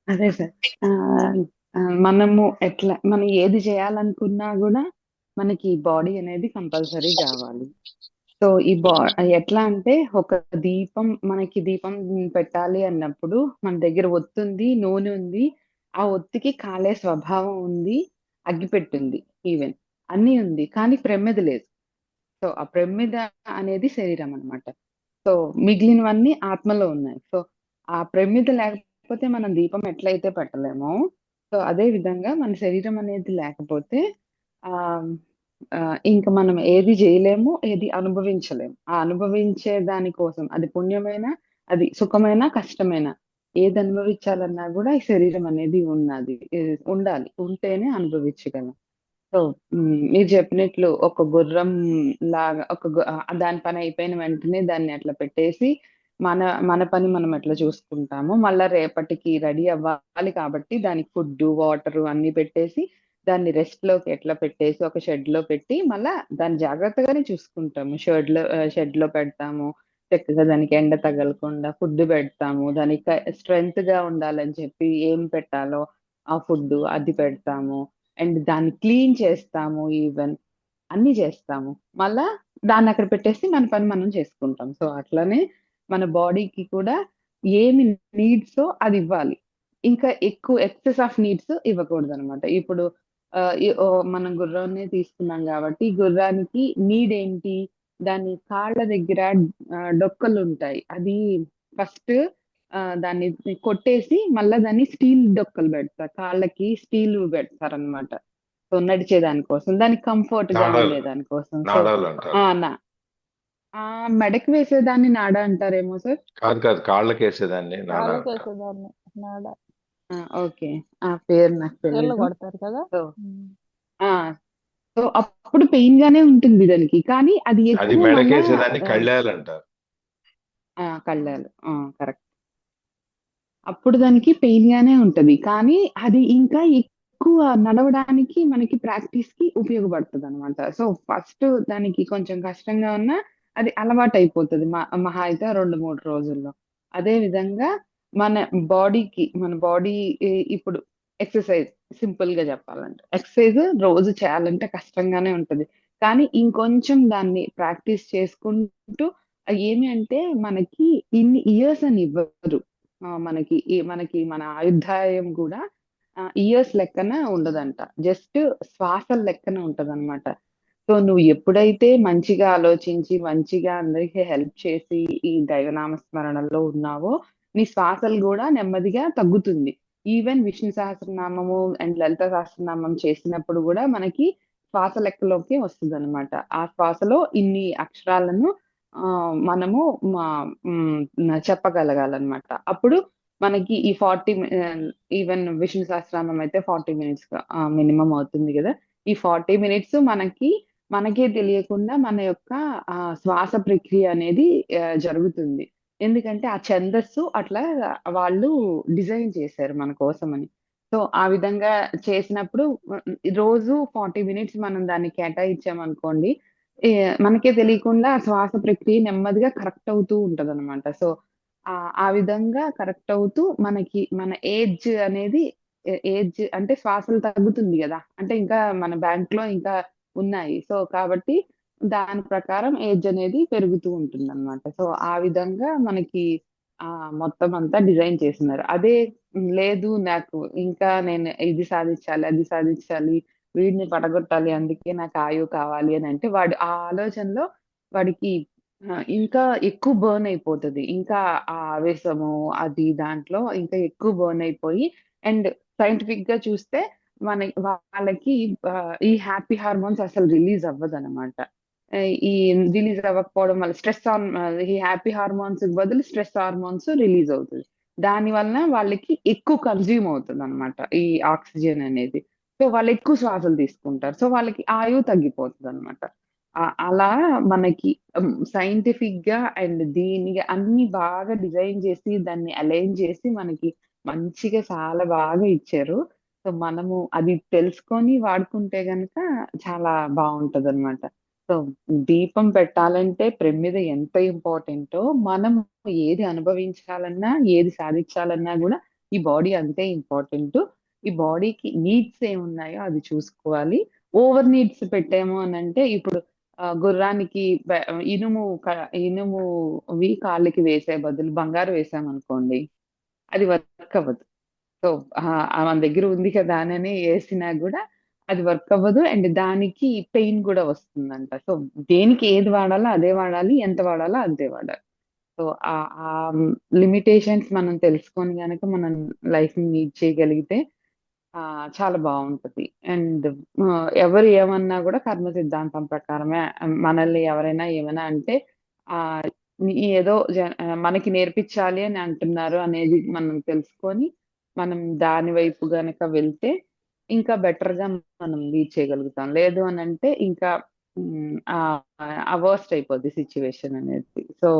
అదే సార్, మనము మనం ఏది చేయాలనుకున్నా కూడా మనకి బాడీ అనేది కంపల్సరీ కావాలి. సో ఈ ఎట్లా అంటే ఒక మనకి దీపం పెట్టాలి అన్నప్పుడు మన దగ్గర ఒత్తి ఉంది, నూనె ఉంది, ఆ ఒత్తికి కాలే స్వభావం ఉంది, అగ్గిపెట్టుంది, ఈవెన్ అన్ని ఉంది, కానీ ప్రమిద లేదు. సో ఆ ప్రమిద అనేది శరీరం అన్నమాట. సో మిగిలినవన్నీ ఆత్మలో ఉన్నాయి. సో ఆ ప్రమిద లేకపోతే మనం దీపం ఎట్లయితే పెట్టలేమో, సో అదే విధంగా మన శరీరం అనేది లేకపోతే ఇంకా మనం ఏది చేయలేము, ఏది అనుభవించలేము. ఆ అనుభవించే దానికోసం అది పుణ్యమైనా, అది సుఖమైనా, కష్టమైనా ఏది అనుభవించాలన్నా కూడా ఈ శరీరం అనేది ఉండాలి, ఉంటేనే అనుభవించగలం. సో మీరు చెప్పినట్లు ఒక గుర్రం లాగా దాని పని అయిపోయిన వెంటనే దాన్ని అట్లా పెట్టేసి మన పని మనం ఎట్లా చూసుకుంటామో, మళ్ళా రేపటికి రెడీ అవ్వాలి కాబట్టి దానికి ఫుడ్, వాటర్ అన్ని పెట్టేసి దాన్ని రెస్ట్ లోకి ఎట్లా పెట్టేసి ఒక షెడ్ లో పెట్టి మళ్ళా దాన్ని జాగ్రత్తగానే చూసుకుంటాము. షెడ్ లో పెడతాము, చక్కగా దానికి ఎండ తగలకుండా ఫుడ్ పెడతాము, దానికి స్ట్రెంగ్త్ గా ఉండాలని చెప్పి ఏం పెట్టాలో ఆ ఫుడ్ అది పెడతాము, అండ్ దాన్ని క్లీన్ చేస్తాము, ఈవెన్ అన్ని చేస్తాము. మళ్ళా దాన్ని అక్కడ పెట్టేసి మన పని మనం చేసుకుంటాం. సో అట్లనే మన బాడీకి కూడా ఏమి నీడ్సో అది ఇవ్వాలి, ఇంకా ఎక్కువ ఎక్సెస్ ఆఫ్ నీడ్స్ ఇవ్వకూడదు అనమాట. ఇప్పుడు మనం గుర్రాన్ని తీసుకున్నాం కాబట్టి గుర్రానికి నీడ్ ఏంటి, దాని కాళ్ళ దగ్గర డొక్కలు ఉంటాయి. అది ఫస్ట్ దాన్ని కొట్టేసి మళ్ళా దాన్ని స్టీల్ డొక్కలు పెడతారు, కాళ్ళకి స్టీల్ పెడతారనమాట. సో నడిచేదాని కోసం, దానికి కంఫర్ట్ గా నాడాలు ఉండేదాని కోసం. సో నాడాలు అంటారు. నా మెడకి వేసేదాన్ని నాడ అంటారేమో సార్. కాదు కాదు, కాళ్ళకి వేసేదాన్ని నాడా అంటారు. కాళ్ళకేసేదాన్ని నాడ. ఓకే, ఆ పేరు నాకు చెర్లు తెలీదు. కొడతారు కదా. సో సో అప్పుడు పెయిన్ గానే ఉంటుంది దానికి, కానీ అది అది ఎక్కువ మళ్ళా మెడకేసేదాన్ని కళ్ళాలు అంటారు. కళ్ళాలు, కరెక్ట్. అప్పుడు దానికి పెయిన్ గానే ఉంటది, కానీ అది ఇంకా ఎక్కువ నడవడానికి మనకి ప్రాక్టీస్ కి ఉపయోగపడుతుంది అనమాట. సో ఫస్ట్ దానికి కొంచెం కష్టంగా ఉన్నా అది అలవాటు అయిపోతుంది, మహా అయితే 2-3 రోజుల్లో. అదే విధంగా మన బాడీ ఇప్పుడు ఎక్సర్సైజ్, సింపుల్ గా చెప్పాలంటే ఎక్సర్సైజ్ రోజు చేయాలంటే కష్టంగానే ఉంటది, కానీ ఇంకొంచెం దాన్ని ప్రాక్టీస్ చేసుకుంటూ ఏమి అంటే మనకి ఇన్ని ఇయర్స్ అని ఇవ్వరు. మనకి మన ఆయుర్దాయం కూడా ఇయర్స్ లెక్కన ఉండదంట, జస్ట్ శ్వాసల లెక్కన ఉంటదన్నమాట. సో నువ్వు ఎప్పుడైతే మంచిగా ఆలోచించి మంచిగా అందరికీ హెల్ప్ చేసి ఈ దైవనామ స్మరణలో ఉన్నావో, నీ శ్వాసలు కూడా నెమ్మదిగా తగ్గుతుంది. ఈవెన్ విష్ణు సహస్రనామము అండ్ లలిత సహస్రనామం చేసినప్పుడు కూడా మనకి శ్వాస లెక్కలోకి వస్తుంది. ఆ శ్వాసలో ఇన్ని అక్షరాలను మనము చెప్పగలగాలన్నమాట. అప్పుడు మనకి ఈ 40 ఈవెన్ విష్ణు సహస్రనామం అయితే 40 మినిట్స్ మినిమం అవుతుంది కదా. ఈ 40 మినిట్స్ మనకే తెలియకుండా మన యొక్క శ్వాస ప్రక్రియ అనేది జరుగుతుంది. ఎందుకంటే ఆ ఛందస్సు అట్లా వాళ్ళు డిజైన్ చేశారు మన కోసమని. సో ఆ విధంగా చేసినప్పుడు రోజు 40 మినిట్స్ మనం దాన్ని కేటాయించామనుకోండి, ఏ మనకే తెలియకుండా ఆ శ్వాస ప్రక్రియ నెమ్మదిగా కరెక్ట్ అవుతూ ఉంటదనమాట. సో ఆ విధంగా కరెక్ట్ అవుతూ మనకి మన ఏజ్ అనేది ఏజ్ అంటే శ్వాసలు తగ్గుతుంది గదా. అంటే ఇంకా మన బ్యాంక్‌లో ఇంకా ఉన్నాయి. సో కాబట్టి దాని ప్రకారం ఏజ్ అనేది పెరుగుతూ ఉంటుందనమాట. సో ఆ విధంగా మనకి మొత్తం అంతా డిజైన్ చేసున్నారు. అదే లేదు నాకు ఇంకా నేను ఇది సాధించాలి, అది సాధించాలి, వీడిని పడగొట్టాలి, అందుకే నాకు ఆయువు కావాలి అని అంటే వాడు ఆ ఆలోచనలో వాడికి ఇంకా ఎక్కువ బర్న్ అయిపోతది. ఇంకా ఆ ఆవేశము అది దాంట్లో ఇంకా ఎక్కువ బర్న్ అయిపోయి, అండ్ సైంటిఫిక్‌గా చూస్తే వాళ్ళకి ఈ హ్యాపీ హార్మోన్స్ అసలు రిలీజ్ అవ్వదనమాట. ఈ రిలీజ్ అవ్వకపోవడం వల్ల ఈ హ్యాపీ హార్మోన్స్‌కి బదులు స్ట్రెస్ హార్మోన్స్ రిలీజ్ అవుతది. దాని వలన వాళ్ళకి ఎక్కువ కన్జ్యూమ్ అవుతదనమాట ఈ ఆక్సిజన్ అనేది. సో వాళ్ళు ఎక్కువ శ్వాసలు తీసుకుంటారు. సో వాళ్ళకి ఆయువు తగ్గిపోతదనమాట. అలా మనకి సైంటిఫిక్‌గా అండ్ దీనిగా అన్నీ బాగా డిజైన్ చేసి, దాన్ని అలైన్ చేసి మనకి మంచిగా చాలా బాగా ఇచ్చారు. సో మనము అది తెలుసుకొని వాడుకుంటే గనక చాలా బావుంటదనమాట. సో దీపం పెట్టాలంటే ప్రమిద ఎంత ఇంపార్టెంటో, మనం ఏది అనుభవించాలన్నా, ఏది సాధించాలన్నా గూడా ఈ బాడీ అంతే ఇంపార్టెంటు. ఈ బాడీకి నీడ్స్ ఏమున్నాయో అది చూసుకోవాలి. ఓవర్ నీడ్స్ పెట్టాము అనంటే ఇప్పుడు గుర్రానికి ఇనుము ఇనుమువి కాళ్ళకి వేసే బదులు బంగారు వేసామనుకోండి, అది వర్క్ అవ్వదు. సో మన దగ్గర ఉంది కదా అనని ఏసినా గూడా అది వర్క్ అవ్వదు. అండ్ దానికి పెయిన్ గూడా వస్తుందంట. సో దేనికి ఏది వాడాలో అదే వాడాలి, ఎంత వాడాలో అంతే వాడాలి. సో లిమిటేషన్స్ మనం తెలుసుకొని గనక మనం లైఫ్‌ని లీడ్ చేయగలిగితే చాలా బావుంటది. అండ్ ఎవరు ఏమన్నా గూడా కర్మ సిద్ధాంతం ప్రకారమే, మనల్ని ఎవరైనా ఏమైనా అంటే ఆహ్, ఏదో మనకి నేర్పించాలి అని అంటున్నారు అనేది మనం తెలుసుకొని, మనం దాని వైపు గనక వెళ్తే ఇంకా బెటర్‌గా మనం లీడ్ చేయగలుగుతాం. లేదు అనంటే ఇంకా వర్స్ట్ అయిపోద్ది సిట్యుయేషన్ అనేది. సో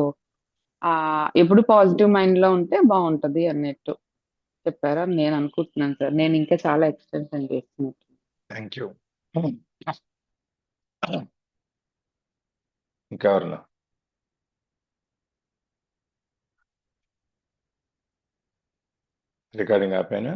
ఎప్పుడు పాజిటివ్ మైండ్‌లో ఉంటే బావుంటది అన్నట్టు చెప్పారని నేను అనుకుంటున్నాను సార్. నేను ఇంకా చాలా ఎక్స్‌టెన్షన్ చేస్తున్నట్టు. Thank you. ఇంకెవరన్నా? రికార్డింగ్ ఆపేనా?